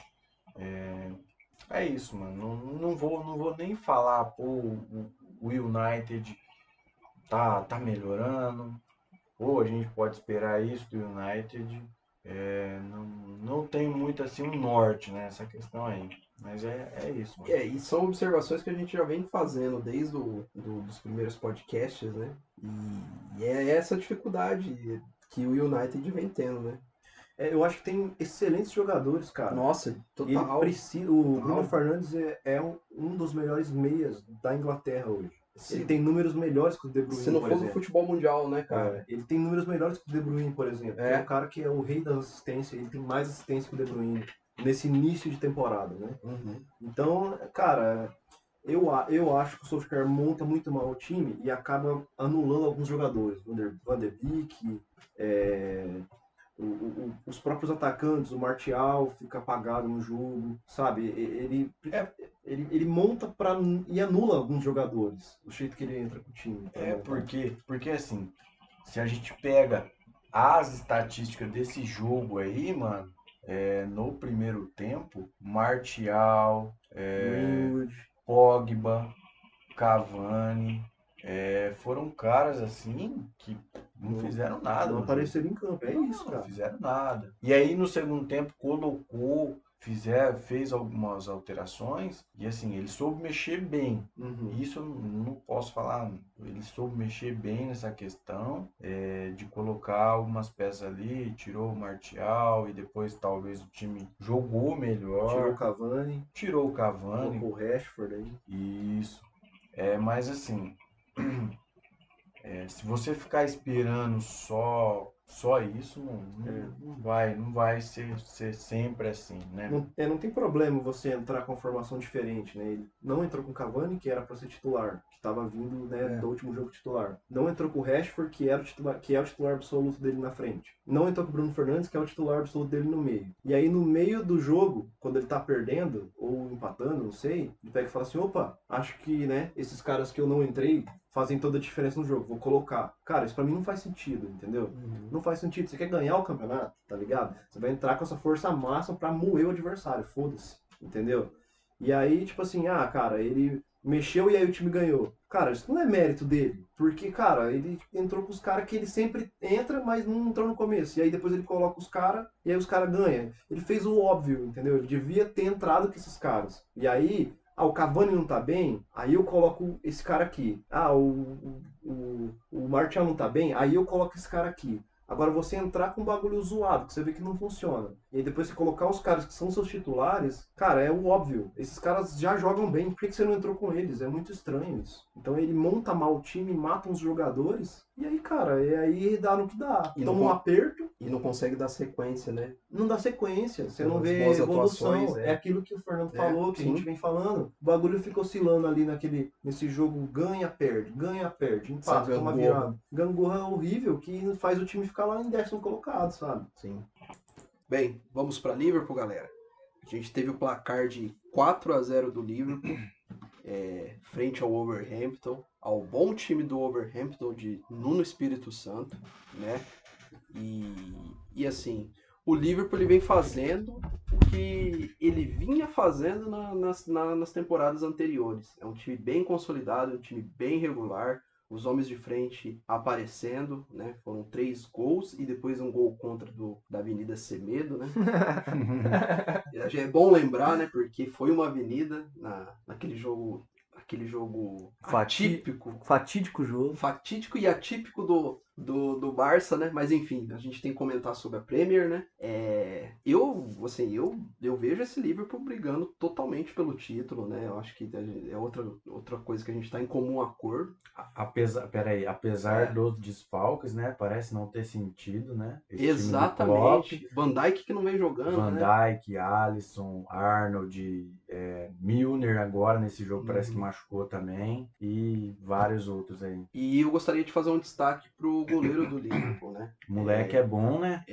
É isso, mano. Não vou nem falar, pô, o United tá melhorando. Pô, a gente pode esperar isso do United. Não tem muito assim um norte, né? Essa questão aí. Mas é isso, mano. E são observações que a gente já vem fazendo desde dos primeiros podcasts, né? E é essa dificuldade que o United vem tendo, né? Eu acho que tem excelentes jogadores, cara. Nossa, E ele total. precisa. O Bruno Total. Fernandes é um dos melhores meias da Inglaterra hoje. Ele Se, tem números melhores que o De se Bruyne, não por for do exemplo. futebol mundial, né, cara? Ele tem números melhores que o De Bruyne, por exemplo, que é um É. cara que é o rei da assistência. Ele tem mais assistência que o De Bruyne nesse início de temporada, né? Uhum. Então, cara, eu acho que o Solskjaer monta muito mal o time e acaba anulando alguns jogadores. Van der Beek, os próprios atacantes, o Martial fica apagado no jogo, sabe? Ele monta e anula alguns jogadores, do jeito que ele entra com o time para montar. Porque assim, se a gente pega as estatísticas desse jogo aí, mano, no primeiro tempo, Martial, Greenwood, Pogba, Cavani, foram caras assim que não não, fizeram nada não no jogo. apareceram em campo. É isso, Não cara. fizeram nada. E aí no segundo tempo colocou, fez algumas alterações e assim, ele soube mexer bem. Uhum. Isso eu não posso falar. Ele soube mexer bem nessa questão de colocar algumas peças ali, tirou o Martial e depois talvez o time jogou Tirou o melhor, Cavani, tirou o Cavani. colocou o Rashford aí. Isso. Mas assim, se você ficar esperando só isso, É. não vai ser sempre assim, né? Não tem problema você entrar com formação diferente, né? Ele não entrou com o Cavani, que era para ser titular, que estava vindo, né, É. do último jogo titular. Não entrou com o Rashford, que era o titular, que é o titular absoluto dele na frente. Não entrou com o Bruno Fernandes, que é o titular absoluto dele no meio. E aí no meio do jogo, quando ele tá perdendo ou empatando, não sei, ele pega e fala assim: "Opa, acho que, né, esses caras que eu não entrei fazem toda a diferença no jogo, vou colocar". Cara, isso para mim não faz sentido, entendeu? Uhum. Não faz sentido. Você quer ganhar o campeonato, tá ligado? Você vai entrar com essa força máxima pra moer o adversário, foda-se, entendeu? E aí, tipo assim, cara, ele mexeu e aí o time ganhou. Cara, isso não é mérito dele, porque, cara, ele entrou com os caras que ele sempre entra, mas não entrou no começo. E aí depois ele coloca os caras e aí os caras ganham. Ele fez o óbvio, entendeu? Ele devia ter entrado com esses caras. E aí, o Cavani não tá bem, aí eu coloco esse cara aqui. O Martial não tá bem, aí eu coloco esse cara aqui. Agora você entrar com um bagulho zoado, que você vê que não funciona, e aí depois você colocar os caras que são seus titulares, cara, é o óbvio. Esses caras já jogam bem, por que você não entrou com eles? É muito estranho isso. Então ele monta mal o time, mata uns jogadores, e aí, cara, aí dá no que dá. E Toma não um con- aperto, E não consegue dar sequência, né? não dá sequência, você não As vê boas evolução. atuações, É aquilo que o Fernando falou, que a gente sim. vem falando. O bagulho fica oscilando ali nesse jogo, ganha, perde, Essa empata, toma gangorra. virada. Gangorra horrível que faz o time ficar lá em 10º colocado, sabe? Sim. Bem, vamos para Liverpool, galera. A gente teve o placar de 4-0 do Liverpool frente ao Wolverhampton, ao bom time do Wolverhampton de Nuno Espírito Santo, né? E assim, o Liverpool ele vem fazendo o que ele vinha fazendo nas temporadas anteriores. É um time bem consolidado, um time bem regular. Os homens de frente aparecendo, né? Foram 3 gols e depois um gol contra da Avenida Semedo, né? É bom lembrar, né? Porque foi uma avenida naquele jogo atípico, Fatídico jogo. fatídico e atípico do Barça, né? Mas enfim, a gente tem que comentar sobre a Premier, né? Eu vejo esse Liverpool brigando totalmente pelo título, né? Eu acho que é outra coisa que a gente está em comum acordo. Apesar dos desfalques, né? Parece não ter sentido, né? Esse Exatamente. Van Dijk que não vem jogando, Van né? Dijk, Alisson, Arnold, Milner agora nesse jogo parece que machucou também e vários outros aí. E eu gostaria de fazer um destaque pro goleiro do Liverpool, né? O moleque é bom, né?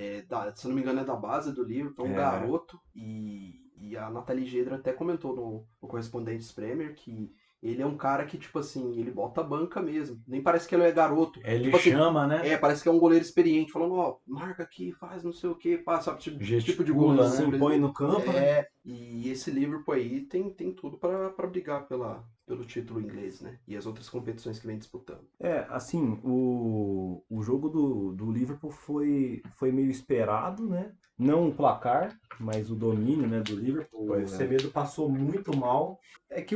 Se eu não me engano é da base do Liverpool, é um garoto. E a Nathalie Gedra até comentou no Correspondentes Premier que ele é um cara que, tipo assim, ele bota a banca mesmo. Nem parece que ele é garoto. Ele tipo assim, chama, né? Parece que é um goleiro experiente, falando, ó, marca aqui, faz não sei o que, passa, tipo de goleiro. Se impõe no campo, né? E esse Liverpool aí tem tudo pra brigar pelo título inglês, né? E as outras competições que vem disputando. Assim, o jogo do Liverpool foi meio esperado, né? Não o placar, mas o domínio, né, do Liverpool. Pois O é. Semedo passou muito mal. É que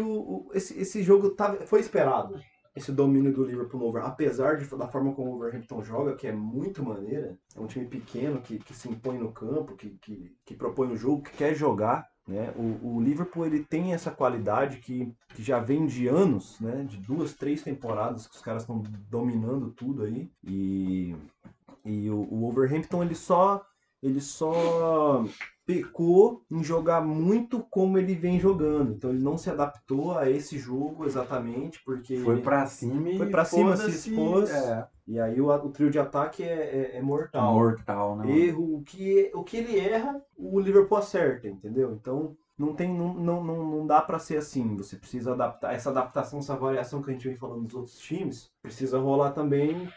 esse jogo foi esperado. Esse domínio do Liverpool no Wolverhampton, apesar da forma como o Wolverhampton joga, que é muito maneira. É um time pequeno que se impõe no campo, que propõe o jogo, que quer jogar. Né? O Liverpool ele tem essa qualidade que já vem de anos, né? De 2, 3 temporadas que os caras estão dominando tudo aí. E o Wolverhampton ele só pecou em jogar muito como ele vem jogando. Então ele não se adaptou a esse jogo exatamente, porque Foi pra cima e foi pra cima, se foda-se, expôs. E aí o trio de ataque é mortal. Mortal, né? Erro, o que ele erra, o Liverpool acerta, entendeu? Então não dá pra ser assim. Você precisa adaptar essa adaptação, essa variação que a gente vem falando dos outros times, precisa rolar também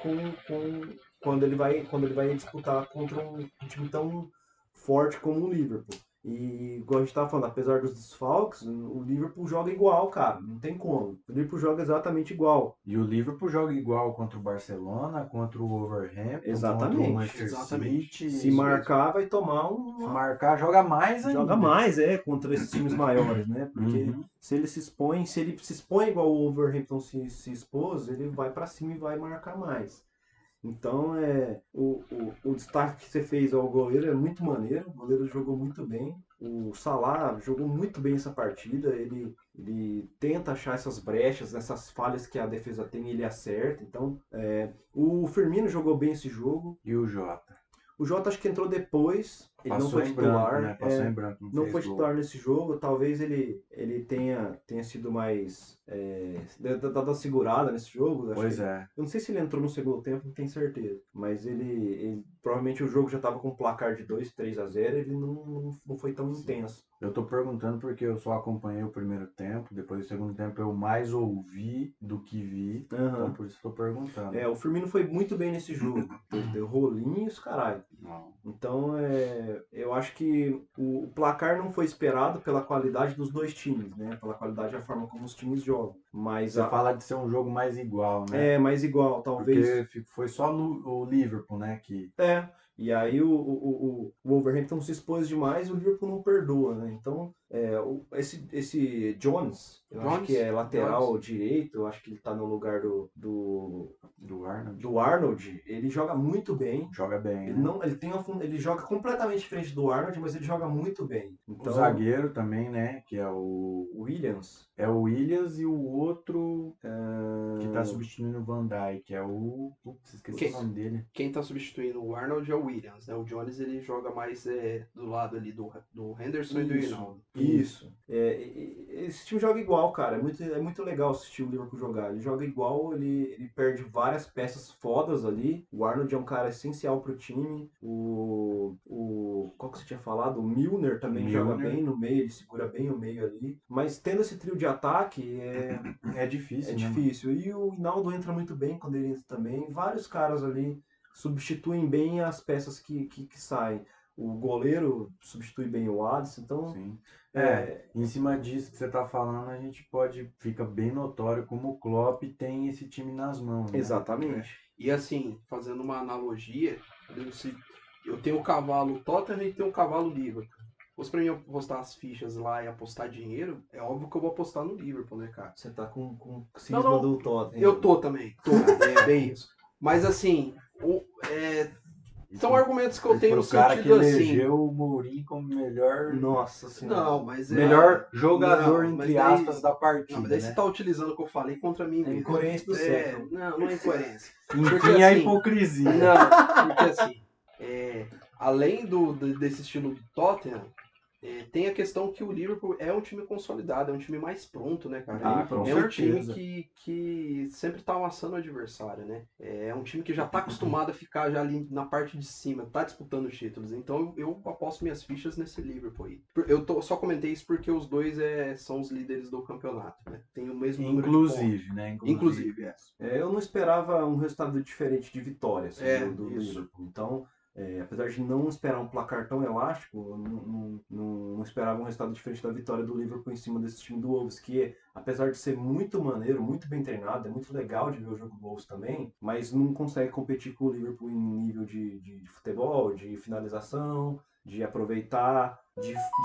quando ele vai disputar contra um time tão forte como o Liverpool. E, igual a gente tava falando, apesar dos desfalques, o Liverpool joga igual, cara. Não tem como. O Liverpool joga exatamente igual. E o Liverpool joga igual contra o Barcelona, contra o Wolverhampton, Exatamente. contra o Manchester Exatamente. City. Se marcar, vai tomar Se marcar, joga mais ainda. Joga mais, contra esses times maiores, né? Porque se ele se expõe igual o Wolverhampton se expôs, ele vai pra cima e vai marcar mais. Então, o destaque que você fez ao goleiro é muito maneiro. O goleiro jogou muito bem. O Salah jogou muito bem essa partida. Ele tenta achar essas brechas, essas falhas que a defesa tem, ele acerta. Então, o Firmino jogou bem esse jogo. E o Jota? O Jota acho que entrou depois. Ele Passou não foi em titular. branco, né? Passou em branco. Não foi titular nesse jogo. Talvez ele tenha sido mais dado uma segurada nesse jogo. Pois Eu não sei se ele entrou no segundo tempo, não tenho certeza. Mas ele provavelmente o jogo já estava com um placar de 2-3-0. Ele não foi tão intenso. Eu tô perguntando porque eu só acompanhei o primeiro tempo. Depois do segundo tempo eu mais ouvi do que vi. Então por isso eu tô perguntando. O Firmino foi muito bem nesse jogo. Deu rolinhos, caralho. Não. Então, eu acho que o placar não foi esperado pela qualidade dos dois times, né? Pela qualidade da forma como os times jogam. Mas Você fala de ser um jogo mais igual, né? mais igual, talvez. Porque foi só o Liverpool, né? E aí o Wolverhampton se expôs demais e o Liverpool não perdoa, né? Então, Esse Jones, eu acho Jones? que é lateral Jones. direito, eu acho que ele tá no lugar Do Arnold. do Arnold. Ele joga muito bem. Joga bem, Ele né? não, ele joga completamente diferente do Arnold, mas ele joga muito bem. O Então, zagueiro também, né? Que é o Williams, Williams e o outro que tá substituindo o Van Dijk, é o. Putz, esqueci Quem? o nome dele. Quem tá substituindo o Arnold é o Williams, né? O Jones ele joga mais do lado ali do Henderson e do Ronaldo. Isso. Esse time joga igual, cara. É muito legal assistir o Liverpool jogar. Ele joga igual, ele perde várias peças fodas ali. O Arnold é um cara essencial pro time. Qual que você tinha falado? O Milner também joga Milner. bem no meio, ele segura bem o meio ali. Mas tendo esse trio de ataque É difícil, é né? difícil. E o Hinaldo entra muito bem quando ele entra também. Vários caras ali substituem bem as peças que saem. O goleiro substitui bem o Alisson, então Sim. Em cima disso que você tá falando, fica bem notório como o Klopp tem esse time nas mãos, né? exatamente. E assim, fazendo uma analogia, eu tenho o cavalo Tottenham e tenho o cavalo Liverpool. Se fosse pra mim apostar as fichas lá e apostar dinheiro, é óbvio que eu vou apostar no Liverpool, né, cara? Você tá com Não, cisma não, do Tottenham. eu tô também, é bem isso. Mas assim, são argumentos que eu tenho no Foi o cara que sentido assim. elegeu o Mourinho como melhor, Nossa senhora. Não, mas melhor jogador, não, mas entre daí- aspas, da partida, Não, mas daí né? você tá utilizando o que eu falei contra mim É mesmo. incoerência do século. Não é incoerência. Enfim, a assim, hipocrisia. Não, porque assim, além desse estilo do Tottenham, tem a questão que o Liverpool é um time consolidado, é um time mais pronto, né, cara? Com um time certeza. que sempre tá amassando o adversário, né? É um time que já tá acostumado a ficar já ali na parte de cima, tá disputando os títulos. Então eu aposto minhas fichas nesse Liverpool aí. Só comentei isso porque os dois são os líderes do campeonato, né? Tem o mesmo número de Inclusive, né? pontos. Inclusive. Eu não esperava um resultado diferente de vitória assim, do isso. Liverpool. Então, apesar de não esperar um placar tão elástico, eu não esperava um resultado diferente da vitória do Liverpool em cima desse time do Wolves, que apesar de ser muito maneiro, muito bem treinado, é muito legal de ver o jogo do Wolves também, mas não consegue competir com o Liverpool em nível de futebol, de finalização, de aproveitar,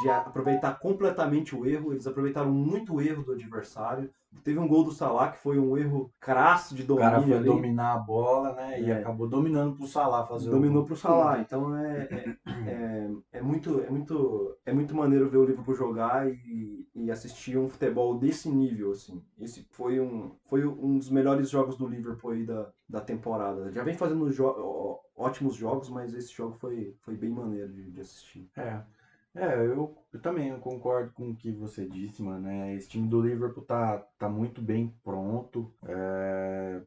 de aproveitar completamente o erro. Eles aproveitaram muito o erro do adversário. Teve um gol do Salah que foi um erro crasso de O cara domínio foi ali. dominar a bola, né? E acabou dominando pro Salah fazer Dominou o pro Salah. Então é muito maneiro ver o Liverpool jogar e assistir um futebol desse nível, assim. Esse foi um dos melhores jogos do Liverpool aí da temporada. Já vem fazendo ótimos jogos, mas esse jogo foi bem maneiro de assistir. Eu também concordo com o que você disse, mano. Esse time do Liverpool tá muito bem pronto,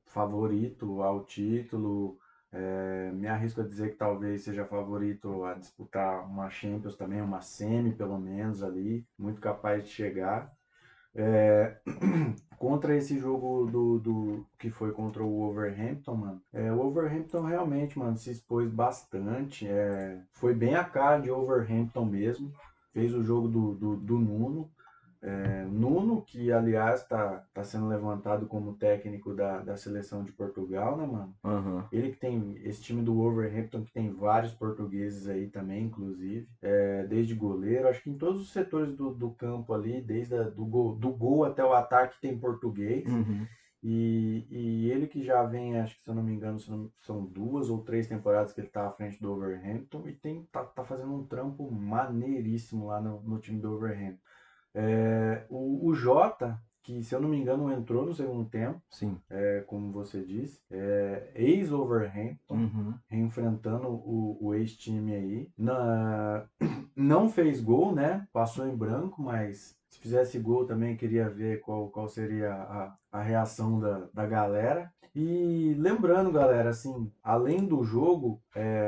favorito ao título. Me arrisco a dizer que talvez seja favorito a disputar uma Champions também, uma semi pelo menos ali, muito capaz de chegar. Contra esse jogo do que foi contra o Wolverhampton, mano. O Wolverhampton realmente, mano, se expôs bastante. Foi bem a cara de Wolverhampton mesmo. Fez o jogo do Nuno. Nuno, que aliás tá sendo levantado como técnico da seleção de Portugal, né, mano? Uhum. Ele que tem esse time do Wolverhampton, que tem vários portugueses aí também, inclusive, desde goleiro, acho que em todos os setores do campo ali, desde do gol até o ataque tem português. Uhum. E ele que já vem, acho que se eu não me engano, são 2 ou 3 temporadas que ele tá à frente do Wolverhampton e tá fazendo um trampo maneiríssimo lá no time do Wolverhampton. O Jota, que se eu não me engano entrou no segundo tempo, Sim. como você disse, ex-Wolverhampton, Uhum. enfrentando o ex-time aí. Não fez gol, né? Passou em branco, mas se fizesse gol também queria ver qual seria a reação da galera. E lembrando, galera, assim, além do jogo,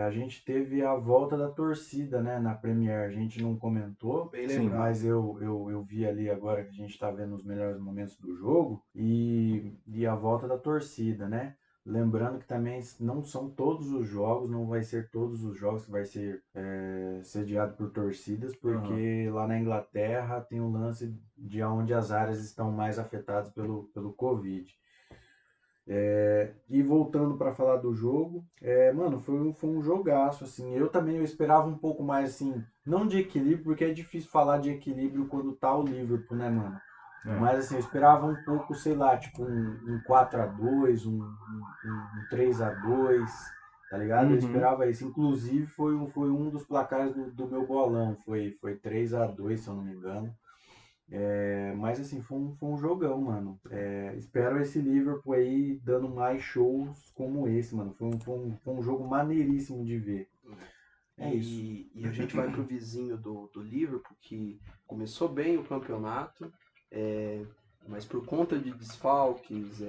a gente teve a volta da torcida, né, na Premier. A gente não comentou, Bem lembrado. mas eu vi ali agora que a gente tá vendo os melhores momentos do jogo e a volta da torcida, né? Lembrando que também não são todos os jogos, não vai ser todos os jogos que vai ser sediado por torcidas, porque lá na Inglaterra tem o lance de onde as áreas estão mais afetadas pelo Covid. E voltando para falar do jogo, mano, foi um jogaço, assim. Eu esperava um pouco mais, assim, não de equilíbrio, porque é difícil falar de equilíbrio quando tá o Liverpool, né, mano? Mas, assim, eu esperava um pouco, sei lá, tipo um 4-2, um 3-2, tá ligado? Eu esperava isso. Inclusive, foi um dos placares do meu bolão. Foi 3-2, se eu não me engano. Mas assim, foi um jogão, mano. Espero esse Liverpool aí dando mais shows como esse, mano. Foi um jogo maneiríssimo de ver. É isso. E a gente vai pro vizinho do Liverpool, que começou bem o campeonato, mas por conta de desfalques,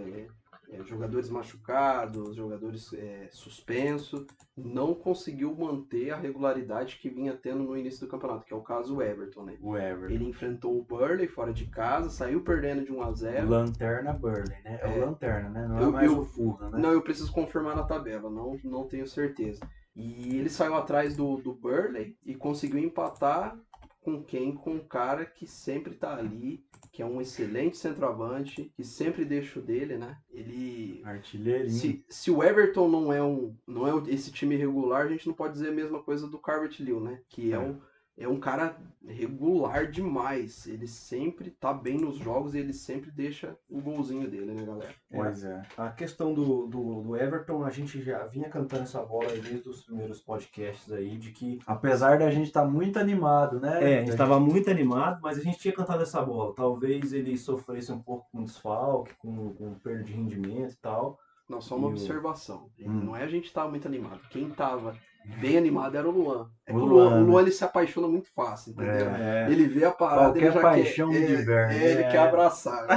jogadores machucados, jogadores suspensos, não conseguiu manter a regularidade que vinha tendo no início do campeonato, que é o caso do Everton, né? O Everton. Ele enfrentou o Burnley fora de casa, saiu perdendo de 1-0. Lanterna Burnley, né? É o Lanterna, né? Não é mais o Fulham, né? Não, eu preciso confirmar na tabela, não tenho certeza. E ele saiu atrás do Burnley e conseguiu empatar com quem? Com um cara que sempre tá ali, que é um excelente centroavante, que sempre deixa o dele, né? Ele... Artilheirinho. Se o Everton não é esse time regular, a gente não pode dizer a mesma coisa do Calvert-Lewin, né? Que é um cara regular demais. Ele sempre tá bem nos jogos e ele sempre deixa o golzinho dele, né, galera? Pois é. A questão do Everton, a gente já vinha cantando essa bola aí desde os primeiros podcasts aí, de que... Apesar da gente estar muito animado, né? a gente estava muito animado, mas a gente tinha cantado essa bola. Talvez ele sofresse um pouco com desfalque, com perda de rendimento e tal. Não, só uma observação. Não é a gente tava muito animado. Quem tava bem animado era o Luan. O Luan ele se apaixona muito fácil, entendeu? Ele vê a parada, qualquer ele já paixão quer... de inverno. Ele quer abraçar.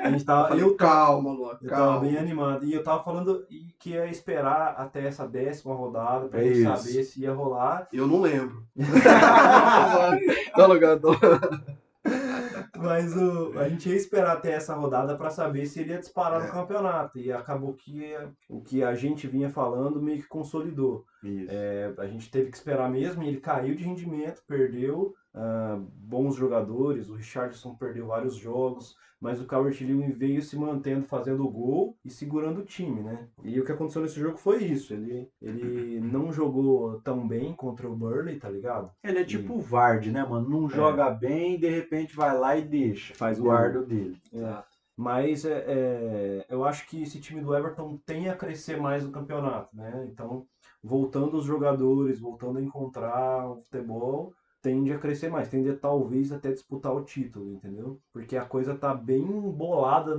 A gente tava, calma, Luan, eu calma. tava bem animado. E eu tava falando que ia esperar até essa 10ª rodada pra gente saber se ia rolar. Eu não lembro. Tá ligado? Mas a gente ia esperar até essa rodada para saber se ele ia disparar no campeonato. E acabou que o que a gente vinha falando meio que consolidou. A gente teve que esperar mesmo, e ele caiu de rendimento, perdeu bons jogadores, o Richarlison perdeu vários jogos, mas o Calvert-Lewin veio se mantendo, fazendo gol e segurando o time, né? E o que aconteceu nesse jogo foi isso, ele não jogou tão bem contra o Burnley, tá ligado? Ele é tipo o Vardy, né, mano? Não joga bem, de repente vai lá e deixa. Faz o guarda dele. Mas eu acho que esse time do Everton tem a crescer mais no campeonato, né? Então, voltando os jogadores, voltando a encontrar o futebol, tende a crescer mais, tende a talvez até disputar o título, entendeu? Porque a coisa tá bem bolada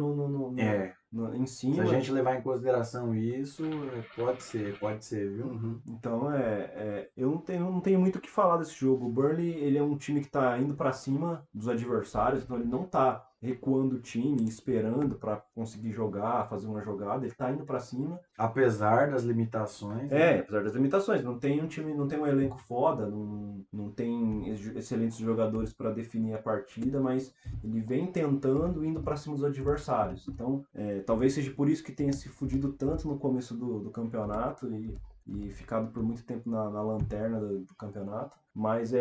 em cima. Se a gente levar em consideração isso, pode ser, viu? Então, eu não tenho muito o que falar desse jogo. O Burnley, ele é um time que tá indo pra cima dos adversários, então ele não tá recuando o time, esperando para conseguir jogar, fazer uma jogada, ele tá indo para cima. Apesar das limitações. Né? Apesar das limitações. Não tem um time, não tem um elenco foda, não tem excelentes jogadores para definir a partida, mas ele vem tentando, indo para cima dos adversários. Então, talvez seja por isso que tenha se fudido tanto no começo do campeonato e ficado por muito tempo na lanterna do campeonato. Mas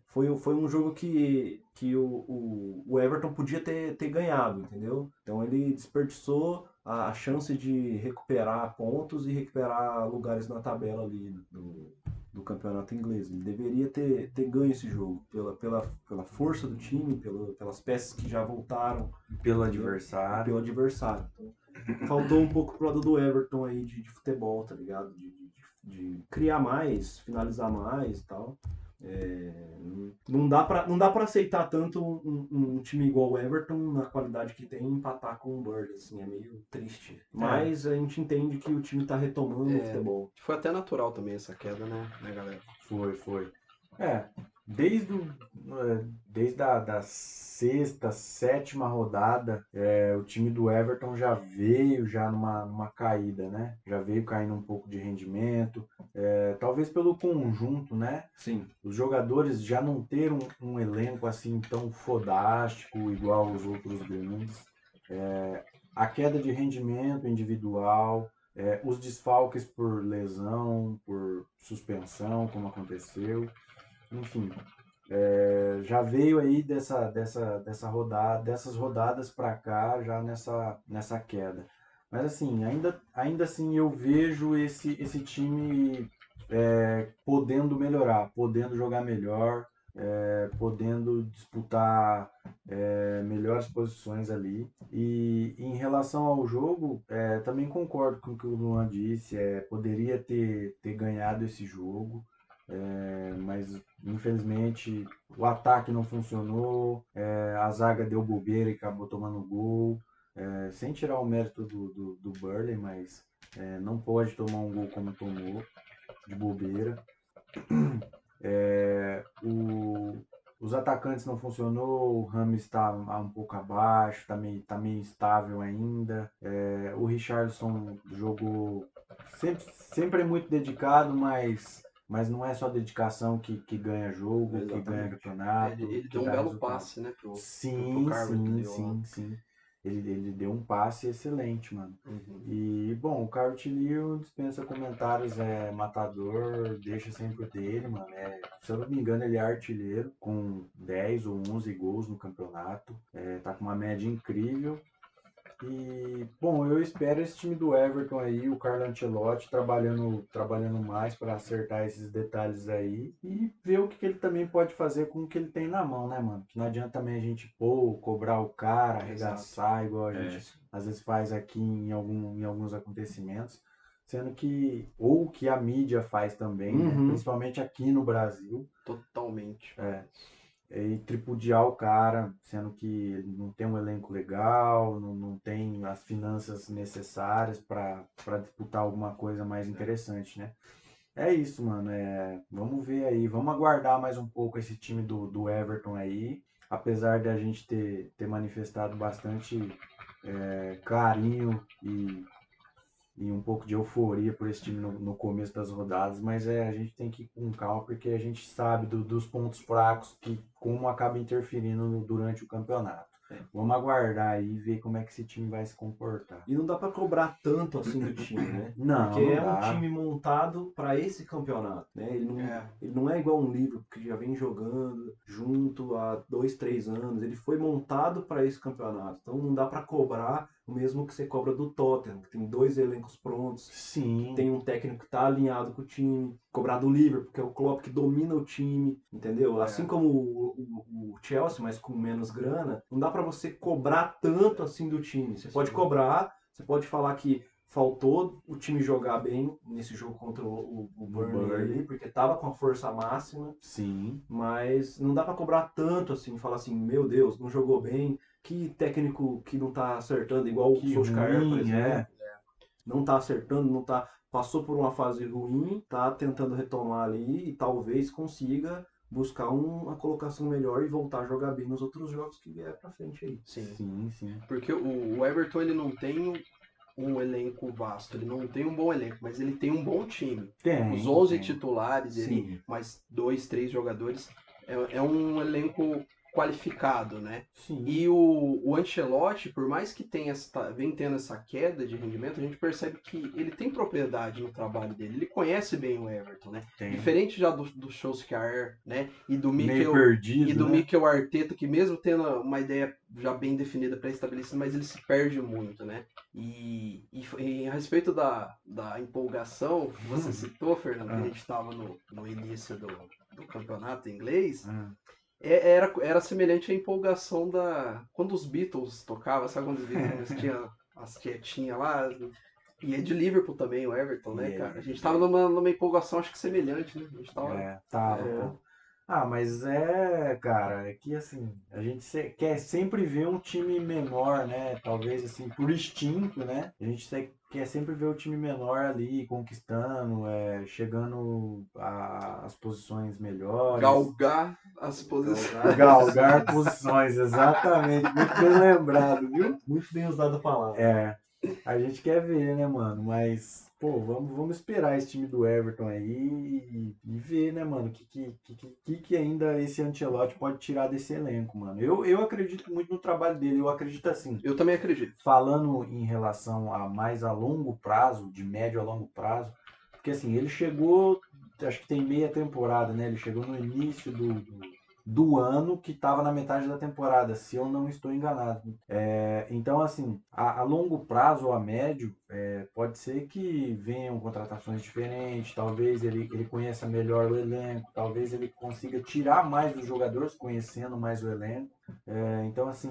foi um jogo que o Everton podia ter ganhado, entendeu? Então ele desperdiçou a chance de recuperar pontos e recuperar lugares na tabela ali do campeonato inglês. Ele deveria ter ganho esse jogo pela força do time, pelas peças que já voltaram. Pelo adversário. Pelo adversário. Então, faltou um pouco pro lado do Everton aí de futebol, tá ligado? De criar mais, finalizar mais e tal. Não dá pra aceitar tanto um time igual o Everton, na qualidade que tem, empatar com o Burnley, assim, é meio triste. Mas a gente entende que o time tá retomando o futebol. Foi até natural também essa queda, né galera? Foi. Desde a sexta, sétima rodada, o time do Everton já veio numa caída, né? Já veio caindo um pouco de rendimento, talvez pelo conjunto, né? Sim. Os jogadores já não terem um elenco assim tão fodástico igual os outros grandes. A queda de rendimento individual, os desfalques por lesão, por suspensão, como aconteceu. Enfim, já veio aí dessas rodadas para cá, já nessa queda. Mas assim, ainda assim eu vejo esse time podendo melhorar, podendo jogar melhor, podendo disputar melhores posições ali. E em relação ao jogo, também concordo com o que o Luan disse, poderia ter ganhado esse jogo. Mas infelizmente o ataque não funcionou, a zaga deu bobeira e acabou tomando gol. Sem tirar o mérito do Burley, mas não pode tomar um gol como tomou, de bobeira. Os atacantes não funcionou, o Rames está um pouco abaixo, está meio instável ainda. O Richarlison jogou sempre é muito dedicado, mas não é só dedicação que ganha jogo, que ganha Exatamente. campeonato, Ele que deu um dá belo resultado. passe, né, pro Sim, Carver que sim, deu lá. sim. Ele deu um passe excelente, mano. Uhum. E, bom, o Carrot Leo dispensa comentários, matador, deixa sempre o dele, mano. Se eu não me engano, ele é artilheiro, com 10 ou 11 gols no campeonato. Tá com uma média incrível. E, bom, eu espero esse time do Everton aí, o Carlo Ancelotti, trabalhando mais para acertar esses detalhes aí e ver o que ele também pode fazer com o que ele tem na mão, né, mano? Que não adianta também a gente cobrar o cara, arregaçar, igual a gente às vezes faz aqui em alguns acontecimentos, sendo que, ou que a mídia faz também, né? Principalmente aqui no Brasil. Totalmente. E tripudiar o cara, sendo que ele não tem um elenco legal, não tem as finanças necessárias para disputar alguma coisa mais interessante, né? É isso, mano. Vamos ver aí, vamos aguardar mais um pouco esse time do Everton aí, apesar de a gente ter manifestado bastante carinho e um pouco de euforia por esse time no começo das rodadas, mas a gente tem que ir com calma porque a gente sabe dos pontos fracos que como acaba interferindo durante o campeonato. Vamos aguardar aí e ver como é que esse time vai se comportar. E não dá pra cobrar tanto assim do time, né? Não, porque não é um dá. time montado pra esse campeonato, né? Ele não é igual um livro que já vem jogando junto há 2, 3 anos. Ele foi montado pra esse campeonato. Então não dá pra cobrar o mesmo que você cobra do Tottenham, que tem 2 elencos prontos, Sim. tem um técnico que tá alinhado com o time. Cobrar do Liverpool, porque é o Klopp que domina o time, entendeu? Assim como o Chelsea, mas com menos grana, não dá pra você cobrar tanto assim do time. Você pode cobrar, você pode falar que faltou o time jogar bem nesse jogo contra o Burnley ali, porque tava com a força máxima. Sim. Mas não dá pra cobrar tanto assim, falar assim, meu Deus, não jogou bem, que técnico que não tá acertando, igual o Solskjaer, por exemplo. Não tá acertando, não tá, passou por uma fase ruim, tá tentando retomar ali e talvez consiga buscar uma colocação melhor e voltar a jogar bem nos outros jogos que vier pra frente aí. Sim. Porque o Everton ele não tem um elenco vasto, ele não tem um bom elenco, mas ele tem um bom time. Os 11 titulares, ele mais 2, 3 jogadores, é um elenco qualificado, né? Sim. E o Ancelotti, por mais que vem tendo essa queda de rendimento, a gente percebe que ele tem propriedade no trabalho dele, ele conhece bem o Everton, né? Diferente já do Solskjaer, né? E do Mikel Arteta, que mesmo tendo uma ideia já bem definida, pré-estabelecida, mas ele se perde muito, né? E a respeito da empolgação que você citou, Fernando, que a gente estava no início do campeonato inglês, era semelhante à empolgação quando os Beatles tocavam, sabe quando os Beatles tinham as tietinhas lá, e é de Liverpool também, o Everton, né, cara? A gente tava numa empolgação, acho que semelhante, né? A gente tava. Mas cara, é que assim, a gente quer sempre ver um time menor, né? Talvez assim, por instinto, né? A gente quer sempre ver o time menor ali, conquistando, chegando às posições melhores. Galgar as posições. Galgar posições, exatamente. Muito bem lembrado, viu? Muito bem usada a palavra. A gente quer ver, né, mano? Mas, pô, vamos esperar esse time do Everton aí e ver, né, mano? O que ainda esse Ancelotti pode tirar desse elenco, mano? Eu acredito muito no trabalho dele, eu acredito assim. Eu também acredito. Falando em relação a mais a longo prazo, de médio a longo prazo, porque assim, ele chegou, acho que tem meia temporada, né? Ele chegou no início do ano que estava na metade da temporada, se eu não estou enganado. Então, assim, a longo prazo ou a médio, pode ser que venham contratações diferentes, talvez ele conheça melhor o elenco, talvez ele consiga tirar mais dos jogadores, conhecendo mais o elenco. Então, assim,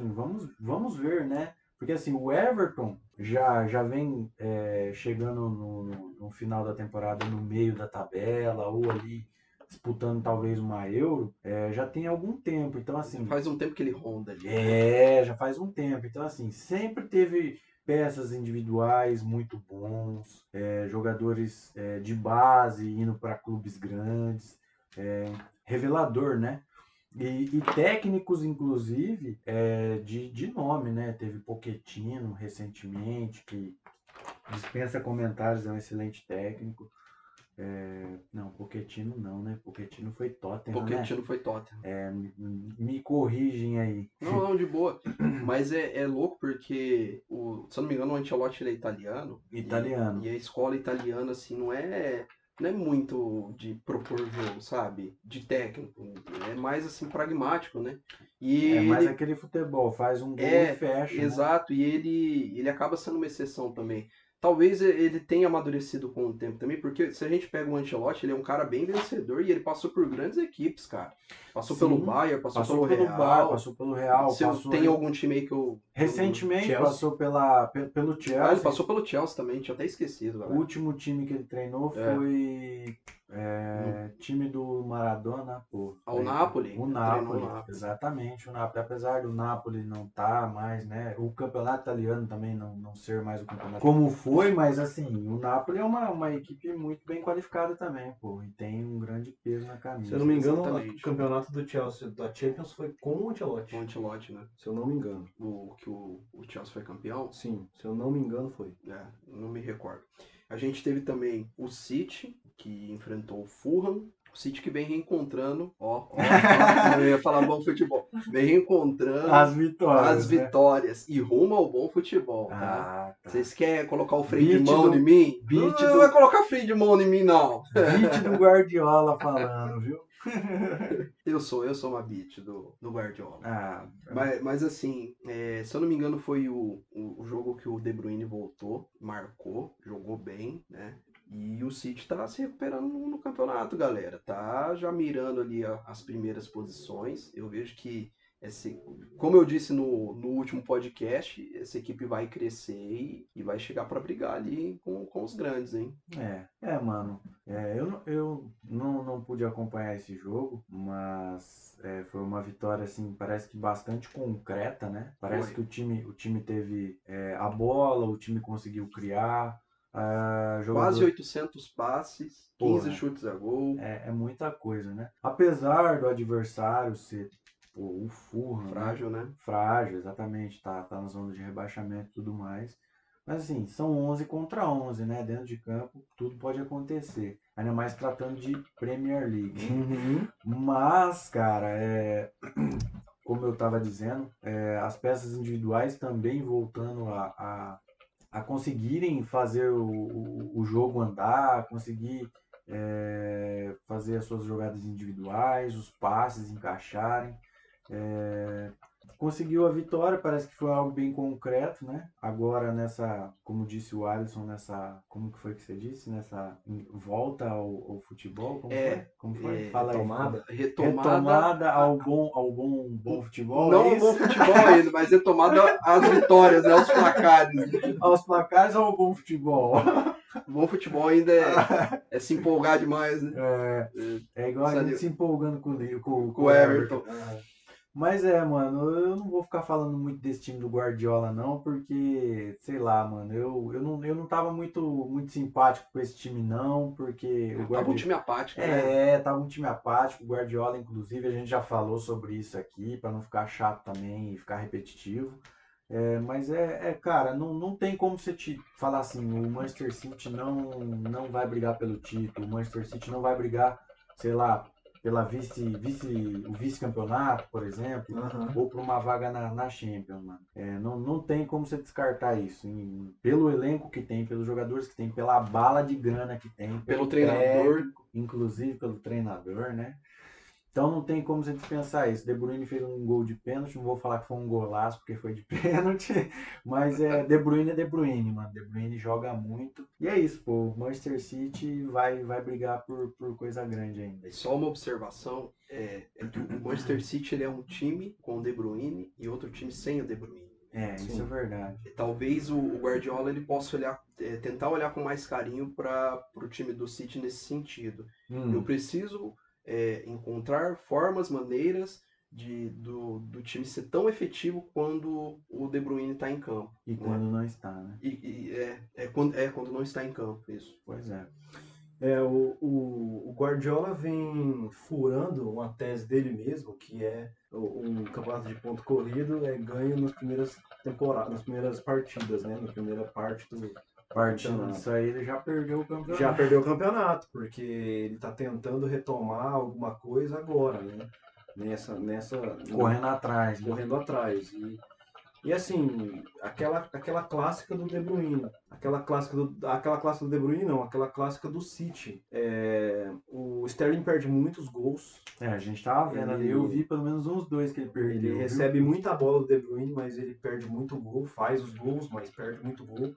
vamos ver, né? Porque, assim, o Everton já vem chegando no final da temporada, no meio da tabela, ou ali disputando talvez uma Euro, já tem algum tempo. Então, assim, Faz um tempo que ele ronda ali. já faz um tempo. Então, assim, sempre teve peças individuais muito bons, jogadores de base indo para clubes grandes, revelador, né? E técnicos, inclusive, de nome, né? Teve Pochettino recentemente, que dispensa comentários, é um excelente técnico. Não, Pochettino não, né? Pochettino foi Tottenham, né? Pochettino foi Tottenham. Me corrigem aí. Não, de boa. Mas é louco porque, se eu não me engano, o Ancelotti ele é italiano. Italiano. E a escola italiana, assim, não é muito de propor jogo, sabe? De técnico. É mais, assim, pragmático, né? E Mas ele, aquele futebol, faz um gol e fecha, né? exato, e ele acaba sendo uma exceção também. Talvez ele tenha amadurecido com o tempo também, porque se a gente pega o Ancelotti, ele é um cara bem vencedor e ele passou por grandes equipes, cara. Passou pelo Sim, Bayern, passou pelo pelo Bar, Real. passou pelo Real, Se eu passou tenho algum time aí que eu. recentemente Chelsea. passou pelo Ah, ele Chelsea. passou pelo Chelsea também, tinha até esquecido, O galera. último time que ele treinou É. foi time do Maradona, pô. Ao Napoli, O ele treinou o Napoli, Napoli. exatamente. O Napoli, apesar do Napoli não estar mais, né? O campeonato italiano também não ser mais o campeonato como foi, mas assim, o Napoli é uma equipe muito bem qualificada também, pô. E tem um grande peso na camisa. Se eu não me engano, Exatamente. o campeonato do Chelsea da Champions foi com o Ancelotti. O Ancelotti, né? Se eu não me engano. Que o Chelsea foi campeão. Sim, se eu não me engano foi. Não me recordo. A gente teve também o City, que enfrentou o Fulham. O City que vem reencontrando, eu ia falar bom futebol. Vem reencontrando As vitórias, e rumo ao bom futebol, tá? Ah, tá. Vocês querem colocar o freio de Beat mão do- em mim? beat Não do- vai colocar freio de mão em mim, não. Beat do Guardiola falando, viu? Eu sou uma beat do Guardiola. Ah, Mas assim, se eu não me engano, foi o jogo que o De Bruyne voltou, marcou, jogou bem, né? E o City tá se recuperando no campeonato, galera. Tá já mirando ali as primeiras posições. Eu vejo que, como eu disse no último podcast, essa equipe vai crescer e vai chegar para brigar ali com os grandes, hein? mano. Eu não pude acompanhar esse jogo, mas foi uma vitória, assim, parece que bastante concreta, né? Parece Foi. que o time teve a bola, o time conseguiu criar. Quase 800 passes, 15 Porra. chutes a gol. É muita coisa, né? Apesar do adversário ser o Fulham, Frágil, né? Frágil, exatamente, tá na zona de rebaixamento e tudo mais. Mas assim, são 11 contra 11, né? Dentro de campo, tudo pode acontecer. Ainda mais tratando de Premier League. Mas, cara, como eu estava dizendo, as peças individuais também voltando a conseguirem fazer o jogo andar, conseguir fazer as suas jogadas individuais, os passes encaixarem. Conseguiu a vitória, parece que foi algo bem concreto, né? Agora como disse o Alisson, como que foi que você disse? Nessa volta ao futebol, como foi? Fala retomada. aí. Retomada ao bom futebol, Não é ao bom isso? futebol ainda, mas retomada às vitórias, né? Aos placares. Aos placares ou ao bom futebol? O bom futebol ainda é se empolgar demais, né? É igual a gente se empolgando com o Everton. Mas mano, eu não vou ficar falando muito desse time do Guardiola, não, porque, sei lá, mano, eu não tava muito simpático com esse time, não, porque o Tava um time apático, né? tava um time apático, o Guardiola, inclusive, a gente já falou sobre isso aqui, pra não ficar chato também e ficar repetitivo. Mas cara, não tem como você te falar assim, o Manchester City não vai brigar pelo título, o Manchester City não vai brigar, sei lá, pela o vice-campeonato, por exemplo, ou por uma vaga na Champions, mano. Não tem como você descartar isso. Pelo elenco que tem, pelos jogadores que tem, pela bala de grana que tem, Pelo treinador. técnico, inclusive pelo treinador, né? Então não tem como você dispensar isso. De Bruyne fez um gol de pênalti, não vou falar que foi um golaço porque foi de pênalti, mas De Bruyne é De Bruyne, mano. De Bruyne joga muito. E é isso, pô. O Manchester City vai brigar por coisa grande ainda. Só uma observação, é que o Manchester City ele é um time com o De Bruyne e outro time sem o De Bruyne. Isso é verdade. Talvez o Guardiola ele possa tentar olhar com mais carinho para o time do City nesse sentido. Eu preciso encontrar formas, maneiras do time ser tão efetivo quando o De Bruyne está em campo. E quando não está, né? Quando não está em campo, isso. Pois é. O Guardiola vem furando uma tese dele mesmo, que é um campeonato de ponto corrido ganho nas primeiras temporadas, nas primeiras partidas, né? Na primeira parte do Partindo disso aí, ele já perdeu o campeonato. Já perdeu o campeonato, porque ele está tentando retomar alguma coisa agora, né? Correndo atrás. Né? Correndo atrás. E assim, aquela clássica do De Bruyne, aquela clássica do De Bruyne não, aquela clássica do City. O Sterling perde muitos gols. A gente tava vendo ali, eu vi pelo menos uns 2 que ele perdeu. Ele recebe muita bola do De Bruyne, mas ele perde muito gol, faz os gols, mas perde muito gol.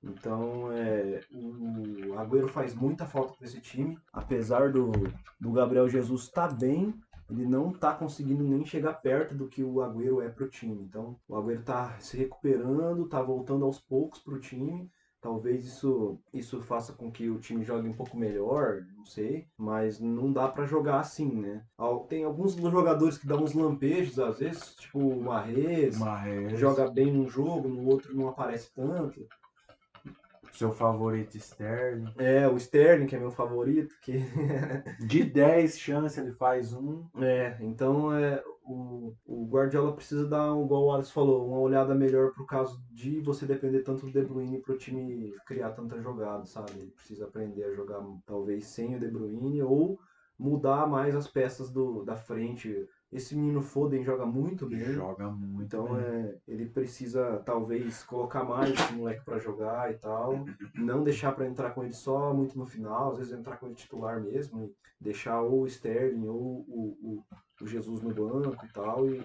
Então, o Agüero faz muita falta para esse time. Apesar do Gabriel Jesus estar bem, ele não está conseguindo nem chegar perto do que o Agüero é para o time. Então, o Agüero está se recuperando, está voltando aos poucos para o time. Talvez isso faça com que o time jogue um pouco melhor, não sei. Mas não dá para jogar assim, né? Tem alguns jogadores que dão uns lampejos, às vezes, tipo o Mahrez. Joga bem num jogo, no outro não aparece tanto. Seu favorito Sterling. O Sterling, que é meu favorito. De 10 chances ele faz 1. Então o Guardiola precisa dar, igual o Alex falou, uma olhada melhor pro caso de você depender tanto do De Bruyne pro time criar tanta jogada, sabe? Ele precisa aprender a jogar talvez sem o De Bruyne ou mudar mais as peças da frente. Esse menino Foden joga muito bem. Joga muito então, bem. Ele precisa, talvez, colocar mais esse moleque para jogar e tal. Não deixar para entrar com ele só muito no final. Às vezes entrar com ele titular mesmo. E deixar ou o Sterling ou o Jesus no banco e tal. E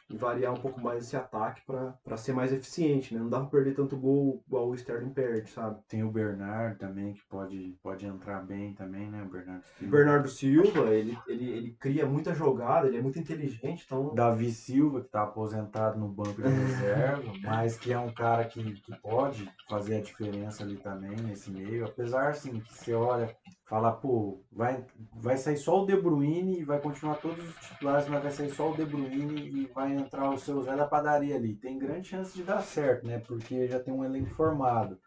variar um pouco mais esse ataque para ser mais eficiente, né? Não dá para perder tanto gol igual o Sterling perde, sabe? Tem o Bernard também, que pode entrar bem também, né? O Bernardo Silva, ele cria muita jogada, ele é muito inteligente, então... Davi Silva, que está aposentado no banco de reserva, mas que é um cara que pode fazer a diferença ali também, nesse meio. Apesar, assim, que você olha, fala, pô, vai sair só o De Bruyne e vai continuar todos os titulares, mas vai sair só o De Bruyne e vai entrar o seu Zé da padaria ali. Tem grande chance de dar certo, né? Porque já tem um elenco formado.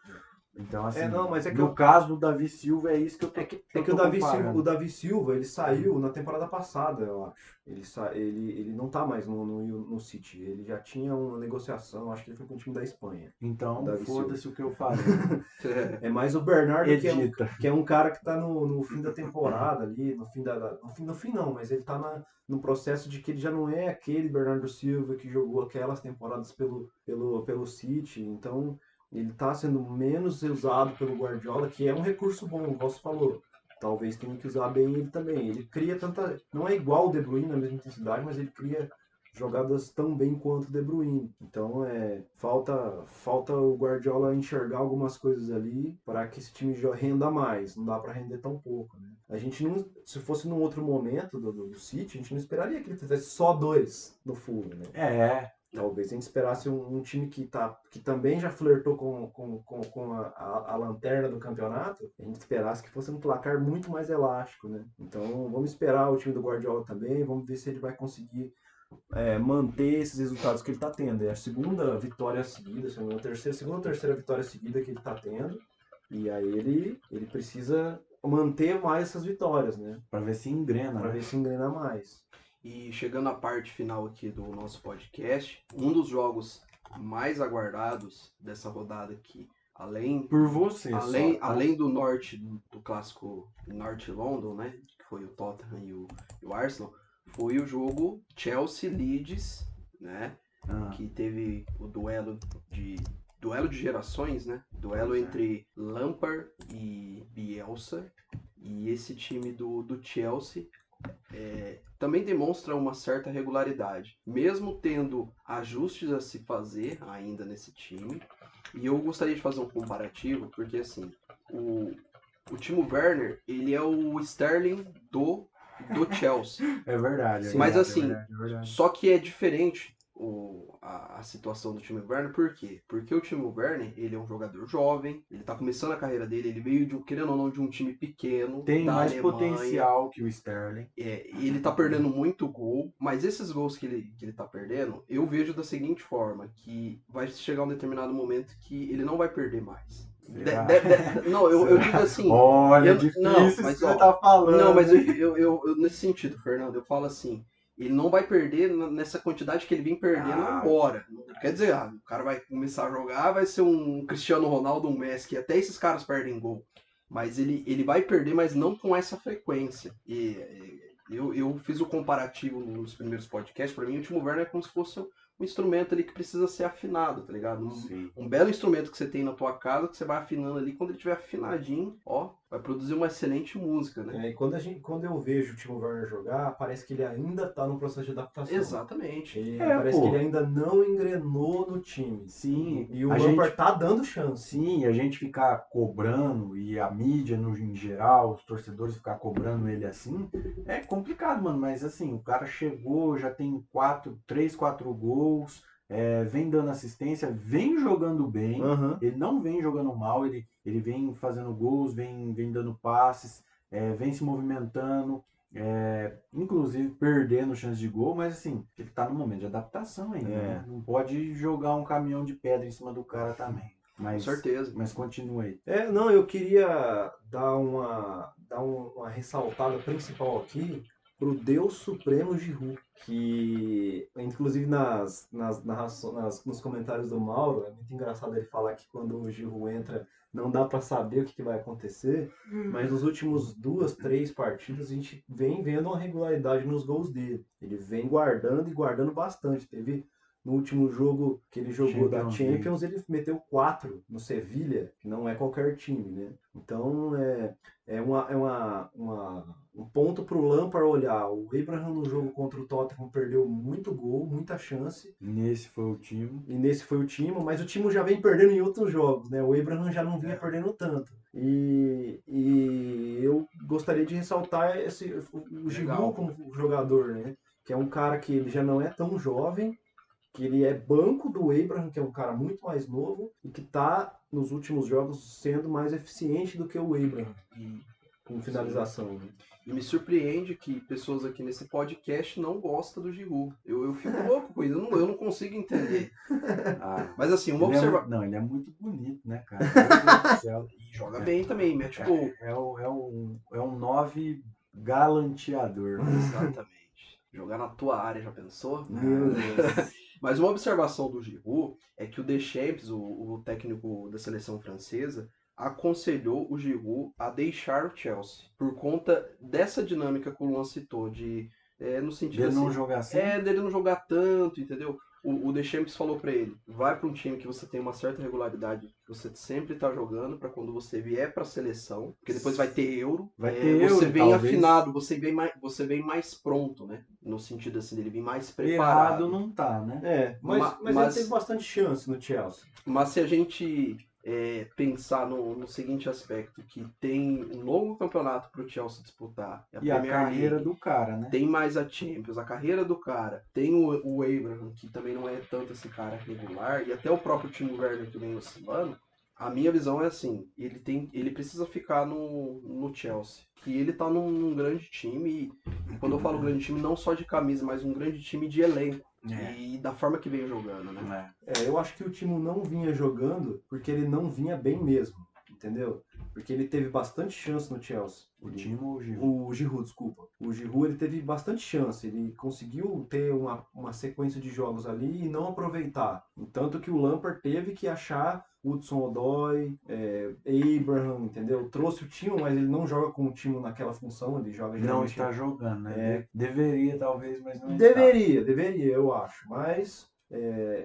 Então, assim, no caso do Davi Silva, é isso que eu tô o Davi Silva, ele saiu na temporada passada, eu acho. Ele não tá mais no City. Ele já tinha uma negociação, acho que ele foi com o time da Espanha. Então, foda-se o que eu falei. É mais o Bernardo, que é um cara que tá no fim da temporada ali, no fim não, mas ele tá no processo de que ele já não é aquele Bernardo Silva que jogou aquelas temporadas pelo City. Então, ele está sendo menos usado pelo Guardiola, que é um recurso bom, como você falou. Talvez tenha que usar bem ele também. Ele cria tanta... Não é igual o De Bruyne na mesma intensidade, mas ele cria jogadas tão bem quanto o De Bruyne. Então, falta o Guardiola enxergar algumas coisas ali para que esse time renda mais. Não dá para render tão pouco, né? A gente não... Se fosse num outro momento do City, a gente não esperaria que ele tivesse só 2 no full, né? Talvez a gente esperasse um time que também já flertou com a lanterna do campeonato, a gente esperasse que fosse um placar muito mais elástico, né? Então vamos esperar o time do Guardiola também, vamos ver se ele vai conseguir manter esses resultados que ele está tendo. É a segunda vitória seguida, segunda ou terceira vitória seguida que ele está tendo, e aí ele precisa manter mais essas vitórias, né? Para ver se engrena. Para ver se engrena mais. E chegando à parte final aqui do nosso podcast, um dos jogos mais aguardados dessa rodada aqui, além do norte, do clássico Norte London, né, que foi o Tottenham e o Arsenal, foi o jogo Chelsea-Leeds, né, que teve o duelo de gerações, né, duelo entre Lampard e Bielsa, e esse time do Chelsea também demonstra uma certa regularidade, mesmo tendo ajustes a se fazer ainda nesse time. E eu gostaria de fazer um comparativo, porque assim, o Timo Werner, ele é o Sterling do Chelsea. É verdade, é Mas verdade, assim, é verdade, é verdade. só que é diferente a situação do Timo Werner, por quê? Porque o Timo Werner, ele é um jogador jovem, ele tá começando a carreira dele, ele veio de, querendo ou não, de um time pequeno, Tem da mais Alemanha. potencial que o Sterling. E ele tá perdendo muito gol, mas esses gols que ele tá perdendo, eu vejo da seguinte forma, que vai chegar um determinado momento que ele não vai perder mais. Não, eu digo assim. Olha, difícil não, isso mas, que você tá falando. Não, mas eu nesse sentido, Fernando, eu falo assim, ele não vai perder nessa quantidade que ele vem perdendo agora. Não quer dizer, o cara vai começar a jogar, vai ser um Cristiano Ronaldo, um Messi, que até esses caras perdem gol. Mas ele vai perder, mas não com essa frequência. Eu fiz o comparativo nos primeiros podcasts. Pra mim, o Timo Werner é como se fosse um instrumento ali que precisa ser afinado, tá ligado? Um belo instrumento que você tem na tua casa, que você vai afinando ali. Quando ele estiver afinadinho, ó, vai produzir uma excelente música, né? E quando eu vejo o Timo Werner jogar, parece que ele ainda tá num processo de adaptação. Exatamente. Parece que ele ainda não engrenou no time. Sim. E o Lampard tá dando chance. Sim, a gente ficar cobrando, e a mídia em geral, os torcedores ficar cobrando ele assim, é complicado, mano. Mas assim, o cara chegou, já tem 3, 4 gols, vem dando assistência, vem jogando bem. Ele não vem jogando mal, ele vem fazendo gols, vem dando passes, vem se movimentando. Inclusive perdendo chance de gol, mas assim, ele tá no momento de adaptação ainda, né? Não pode jogar um caminhão de pedra em cima do cara também. Mas, com certeza. Mas continua aí. Não, eu queria dar uma ressaltada principal aqui pro Deus Supremo Giroud, que inclusive nos comentários do Mauro, é muito engraçado ele falar que quando o Giroud entra não dá para saber o que vai acontecer, mas nos últimos 2, 3 partidas a gente vem vendo uma regularidade nos gols dele. Ele vem guardando e guardando bastante. Teve no último jogo que ele jogou da Champions, ele meteu 4 no Sevilha, que não é qualquer time, né? Então um ponto pro Lampard olhar. O Abraham no jogo contra o Tottenham perdeu muito gol, muita chance. E nesse foi o Timo, mas o Timo já vem perdendo em outros jogos, né? O Abraham já não vinha perdendo tanto. E eu gostaria de ressaltar o Giroud como jogador, né? Que é um cara que ele já não é tão jovem, que ele é banco do Abraham, que é um cara muito mais novo e que está nos últimos jogos sendo mais eficiente do que o Abraham com finalização. Né? E me surpreende que pessoas aqui nesse podcast não gostam do Giroud. Eu fico louco com isso, eu não consigo entender. Mas assim, uma observação. Não, ele é muito bonito, né, cara? Meu Deus do céu. E joga bem também, mete gol. É um 9 galanteador. Exatamente. Jogar na tua área, já pensou? Meu Deus. Mas uma observação do Giroud é que o Deschamps, o técnico da seleção francesa, aconselhou o Giroud a deixar o Chelsea por conta dessa dinâmica que o Luan citou, no sentido dele não jogar assim? Dele não jogar tanto, entendeu? O Deschamps falou pra ele, vai pra um time que você tem uma certa regularidade, que você sempre tá jogando, pra quando você vier pra seleção, porque depois vai ter Euro, você vem talvez afinado, você vem mais pronto, né? No sentido assim, dele vir mais preparado. Errado não tá, né? Mas ele teve bastante chance no Chelsea. Mas se a gente pensar no seguinte aspecto, que tem um longo campeonato para o Chelsea disputar. E a carreira do cara, né? Tem mais a Champions, a carreira do cara. Tem o Abraham, que também não é tanto esse cara regular, e até o próprio Timo Werner que vem oscilando. A minha visão é assim, ele precisa ficar no Chelsea. Que ele tá num grande time, e quando eu falo grande time, não só de camisa, mas um grande time de elenco. E da forma que veio jogando, né? Eu acho que o Timo não vinha jogando porque ele não vinha bem mesmo, entendeu? Porque ele teve bastante chance no Chelsea. Timo ou o Giroud? O Giroud, desculpa. O Giroud, ele teve bastante chance. Ele conseguiu ter uma sequência de jogos ali e não aproveitar. Tanto que o Lampard teve que achar Hudson-Odoi, Abraham, entendeu? Trouxe o Timo, mas ele não joga com o Timo naquela função. Ele joga não está jogando, né? Deveria, talvez, mas não Deveria, eu acho. Mas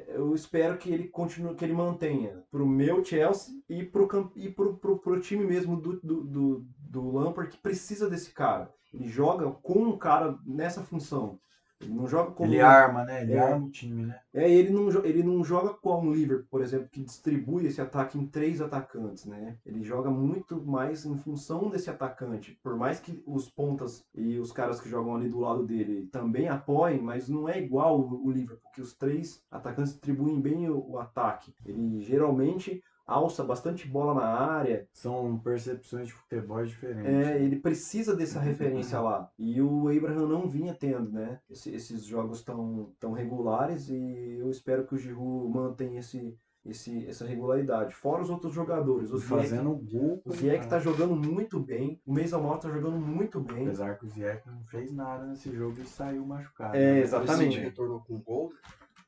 eu espero que ele continue, que ele mantenha pro meu Chelsea e pro time mesmo do Lampard, que precisa desse cara. Ele joga com um cara nessa função. Ele não joga como Ele arma, né? Ele arma o time, né? ele não joga como o Liverpool, por exemplo, que distribui esse ataque em 3 atacantes, né? Ele joga muito mais em função desse atacante. Por mais que os pontas e os caras que jogam ali do lado dele também apoiem, mas não é igual o Liverpool, que os 3 atacantes distribuem bem o ataque. Ele geralmente alça bastante bola na área. São percepções de futebol diferentes. Ele precisa dessa referência lá. E o Abraham não vinha tendo, né? Esses jogos tão regulares, e eu espero que o Giroud mantenha essa regularidade. Fora os outros jogadores. O fazendo gol. O Ziyech tá jogando muito bem. O Mason Mount tá jogando muito bem. Apesar que o Ziyech não fez nada nesse jogo e saiu machucado. Exatamente. Ele retornou com gol.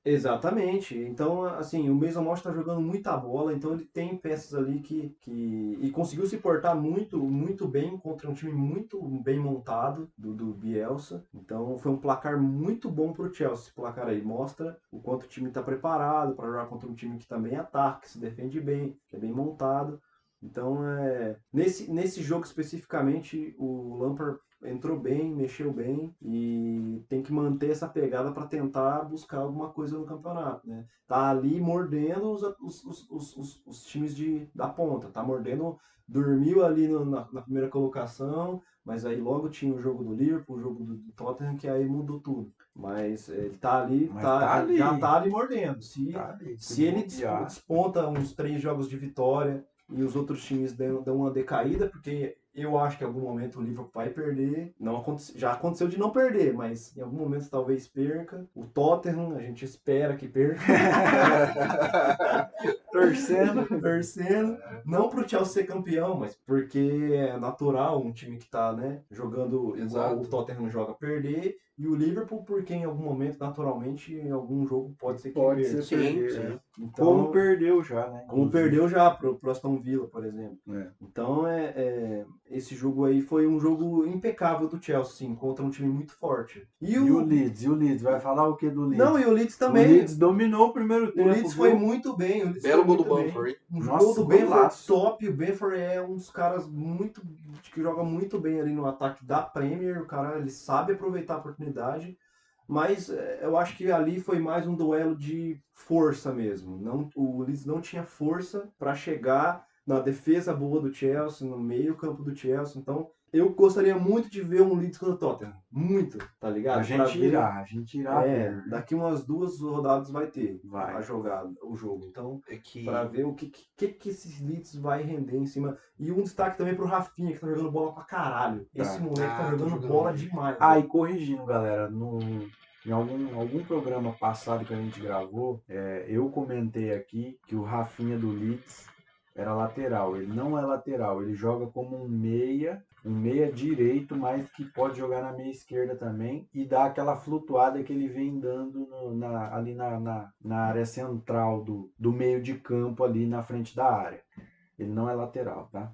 Exatamente. Então, assim, o Mason Mount está jogando muita bola, então ele tem peças ali e conseguiu se portar muito, muito bem contra um time muito bem montado do Bielsa. Então, foi um placar muito bom para o Chelsea. Esse placar aí mostra o quanto o time está preparado para jogar contra um time que também ataca, que se defende bem, que é bem montado. Então, nesse jogo especificamente, o Lampard entrou bem, mexeu bem, e tem que manter essa pegada para tentar buscar alguma coisa no campeonato, né? Tá ali mordendo os times da ponta, tá mordendo, dormiu ali na primeira colocação, mas aí logo tinha o jogo do Liverpool, o jogo do Tottenham, que aí mudou tudo. Mas ele tá ali, já tá ali mordendo. Se ele desponta uns 3 jogos de vitória e os outros times dão uma decaída, porque eu acho que em algum momento o Liverpool vai perder. Já aconteceu de não perder, mas em algum momento talvez perca. O Tottenham, a gente espera que perca. Torcendo. Não pro Chelsea ser campeão, mas porque é natural um time que tá, né, jogando igual o Tottenham joga, perder. E o Liverpool, porque em algum momento, naturalmente, em algum jogo pode ser que perca. Sim. Então, como perdeu já, né? Como perdeu já pro Aston Villa, por exemplo. Então, esse jogo aí foi um jogo impecável do Chelsea, sim, contra um time muito forte. E o Leeds? Vai falar o que do Leeds? Não, e o Leeds também. O Leeds dominou o primeiro tempo. O Leeds foi muito bem. Belo gol do Bamford. Um gol do Bamford top. O Bamford é um dos caras que joga muito bem ali no ataque da Premier. O cara, ele sabe aproveitar a oportunidade. Mas eu acho que ali foi mais um duelo de força mesmo. O Leeds não tinha força para chegar na defesa boa do Chelsea, no meio campo do Chelsea. Então, eu gostaria muito de ver um Leeds contra o Tottenham. Muito, tá ligado? A gente irá. Daqui umas 2 rodadas vai ter a jogada, o jogo. Então, para ver o que esse Leeds vai render em cima. E um destaque também pro Rafinha, que tá jogando bola pra caralho. Esse moleque tá jogando bola demais. E corrigindo, galera, em algum programa passado que a gente gravou, eu comentei aqui que o Rafinha do Leeds era lateral. Ele não é lateral, ele joga como um meia direito, mas que pode jogar na meia esquerda também, e dá aquela flutuada que ele vem dando ali na área central do meio de campo, ali na frente da área. Ele não é lateral, tá?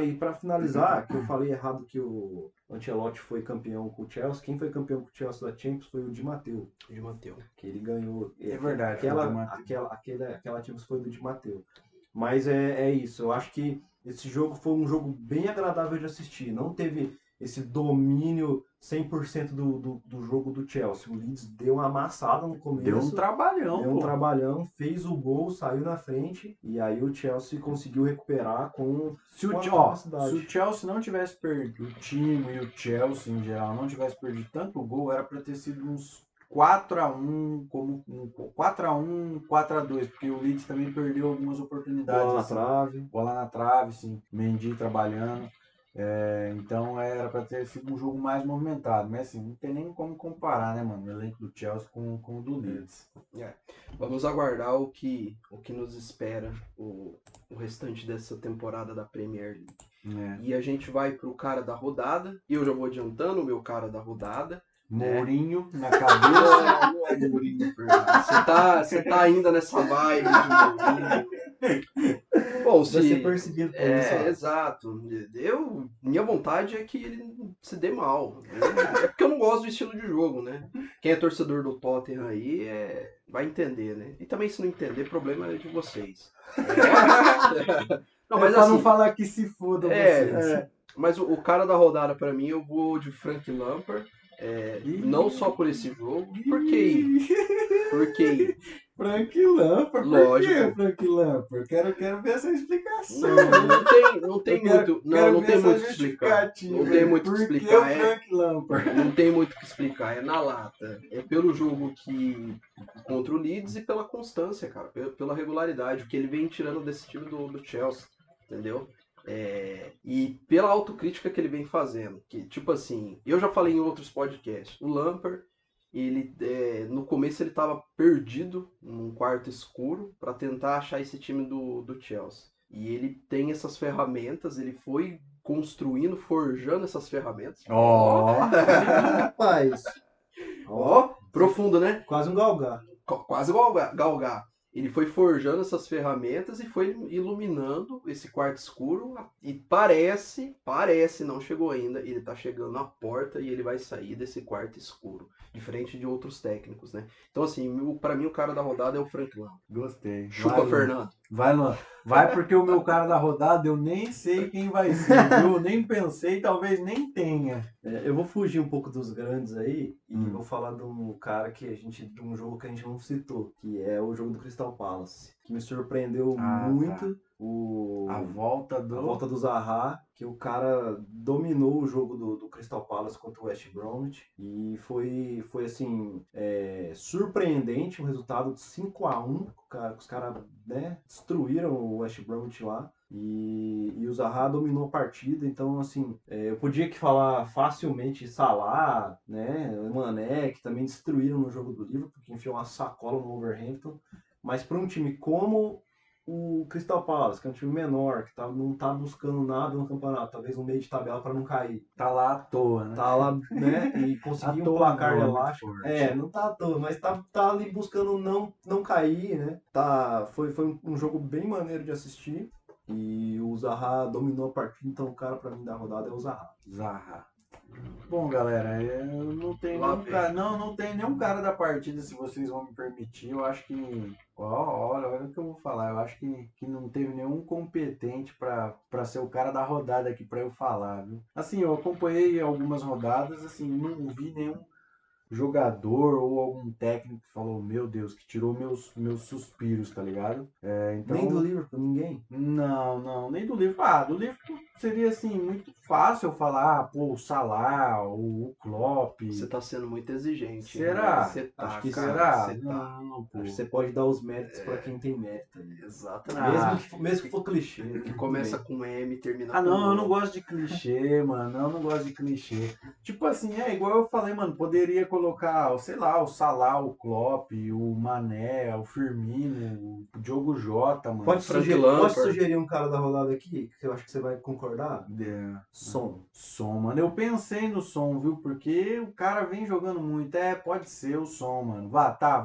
E para finalizar, que eu falei errado que o Ancelotti foi campeão com o Chelsea. Quem foi campeão com o Chelsea da Champions foi o Di Matteo. Que ele ganhou. É verdade. Aquela Champions foi do Di Matteo. Mas é isso. Eu acho que esse jogo foi um jogo bem agradável de assistir. Não teve esse domínio 100% do jogo do Chelsea. O Leeds deu uma amassada no começo. Deu um trabalhão, fez o gol, saiu na frente, e aí o Chelsea conseguiu recuperar com capacidade. Se o Chelsea não tivesse perdido, o time e o Chelsea em geral não tivesse perdido tanto gol, era para ter sido uns 4-1, como 4-1, 4-2, porque o Leeds também perdeu algumas oportunidades. Bola na trave, sim. Mendy trabalhando. Então era para ter sido um jogo mais movimentado, mas assim, não tem nem como comparar, né, mano, o elenco do Chelsea com o do Leeds. Vamos aguardar o que nos espera o restante dessa temporada da Premier League. E a gente vai pro cara da rodada, e eu já vou adiantando o meu cara da rodada. Mourinho na cabeça. Mourinho, você tá ainda nessa vibe de Bom, vai ser perseguido por isso. Exato. Minha vontade é que ele se dê mal. É porque eu não gosto do estilo de jogo, né? Quem é torcedor do Tottenham aí vai entender, né? E também se não entender, problema é de vocês. Não, mas pra assim, não falar que se foda vocês. mas o cara da rodada pra mim eu vou de Frank Lampard, não só por esse jogo, porque Frank Lampard, lógico. por que Frank Lampard? Quero ver essa explicação. Não tem muito o que explicar. Não tem muito o que explicar. Frank Lampard. Não tem muito o que explicar, é na lata. É pelo jogo que contra o Leeds e pela constância, cara, pela regularidade, o que ele vem tirando desse time do Chelsea, entendeu? E pela autocrítica que ele vem fazendo, que tipo assim, eu já falei em outros podcasts, o Lampard, ele no começo ele estava perdido num quarto escuro para tentar achar esse time do Chelsea. E ele tem essas ferramentas, ele foi construindo, forjando essas ferramentas. Rapaz. Profundo, né? Quase um galgar. Quase galgar. Ele foi forjando essas ferramentas e foi iluminando esse quarto escuro e parece, não chegou ainda, ele tá chegando na porta e ele vai sair desse quarto escuro, diferente de outros técnicos, né? Então assim, pra mim o cara da rodada é o Frank Lampard. Gostei. Chupa, Fernando. Vai, Luan. Vai porque o meu cara da rodada eu nem sei quem vai ser, viu? Nem pensei, talvez nem tenha. Eu vou fugir um pouco dos grandes aí e vou falar de um cara de um jogo que a gente não citou, que é o jogo do Crystal Palace, que me surpreendeu muito. A volta do Zaha, que o cara dominou o jogo do Crystal Palace contra o West Bromwich e foi assim, surpreendente o resultado de 5-1, os caras, né, destruíram o West Bromwich lá. E o Zaha dominou a partida, então assim, eu podia que falar facilmente Salah, né, Mané, que também destruíram no jogo do Liverpool, que enfiou uma sacola no Wolverhampton, mas para um time como o Crystal Palace, que é um time menor, que não tá buscando nada no campeonato, talvez um meio de tabela para não cair. Tá lá à toa, né? Tá lá, né, e conseguiu um placar elástico. Não tá à toa, mas tá ali buscando não cair, né. Foi um jogo bem maneiro de assistir. E o Zaha dominou a partida, então o cara pra mim da rodada é o Zaha. Bom, galera, eu não tenho não tem nenhum cara da partida, se vocês vão me permitir. Eu acho que, olha o que eu vou falar. Eu acho que não teve nenhum competente pra ser o cara da rodada aqui pra eu falar, viu? Assim, eu acompanhei algumas rodadas, assim, não vi nenhum jogador ou algum técnico que falou, meu Deus, que tirou meus suspiros, tá ligado? Então, nem do Liverpool, ninguém? Não, nem do Liverpool. Do Liverpool seria assim, muito fácil eu falar, pô, o Salah, o Klopp. Você tá sendo muito exigente. Será? Você tá, Acho que será? Você tá. Não, pô. Acho que você pode dar os méritos pra quem tem mérito. Exatamente. Mesmo que for clichê. Que começa com M e termina com Não, O. eu não gosto de clichê, mano. Eu não gosto de clichê. Tipo assim, igual eu falei, mano, poderia colocar, sei lá, o Salah, o Klopp, o Mané, o Firmino, o Diogo Jota, mano. Pode sugerir um cara da rodada aqui, que eu acho que você vai concordar? Som, mano. Eu pensei no Som, viu? Porque o cara vem jogando muito. Pode ser o Som, mano.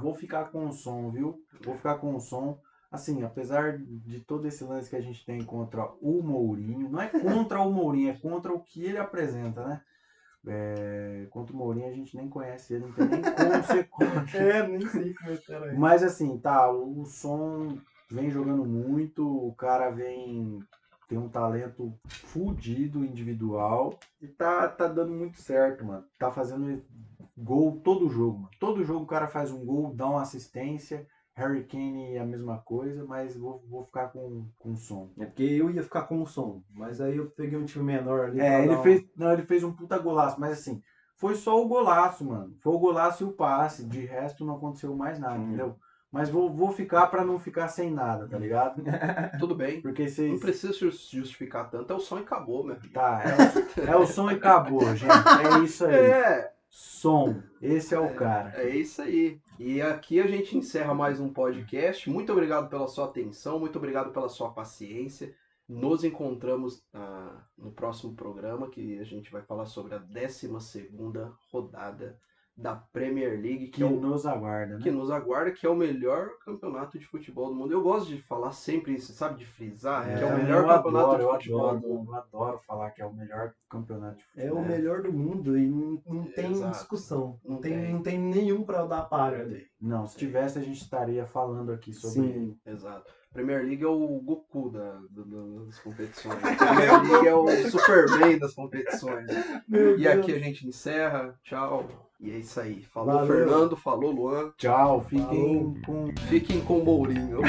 Vou ficar com o Som, viu? Vou ficar com o Som. Assim, apesar de todo esse lance que a gente tem contra o Mourinho, não é contra o Mourinho, é contra o que ele apresenta, né? Contra o Mourinho a gente nem conhece ele, não tem nem como ser contra. nem sei como é que era aí. Mas assim, o Som vem jogando muito, o cara tem um talento fudido individual e tá dando muito certo, mano. Tá fazendo gol todo jogo, mano. Todo jogo o cara faz um gol, dá uma assistência. Harry Kane a mesma coisa, mas vou ficar com o Som. Porque eu ia ficar com o Som, mas aí eu peguei um time menor ali. Ele fez um puta golaço, mas assim, foi só o golaço, mano. Foi o golaço e o passe, de resto não aconteceu mais nada, entendeu? Mas vou ficar pra não ficar sem nada, tá ligado? Tudo bem. Porque não precisa justificar tanto, é o som e acabou, meu. Tá, é o som e acabou, gente. É isso aí. Som, esse é o cara. É isso aí. E aqui a gente encerra mais um podcast. Muito obrigado pela sua atenção, muito obrigado pela sua paciência. Nos encontramos no próximo programa, que a gente vai falar sobre a 12ª rodada da Premier League, Que nos aguarda, que né? nos aguarda, que é o melhor campeonato de futebol do mundo. Eu gosto de falar sempre isso, sabe? De frisar, que é o melhor campeonato de futebol do mundo. Eu adoro falar que é o melhor campeonato de É futebol. o melhor do mundo e não tem Exato. discussão. Não Não tem nenhum pra dar páreo ali. Não, se tivesse a gente estaria falando aqui sobre Sim. Exato. Premier League é o Goku das competições. Premier League é o Superman das competições. E aqui a gente encerra. Tchau. E é isso aí. Falou, Valeu. Fernando. Falou, Luan. Tchau, fiquem com Fiquem com o Mourinho.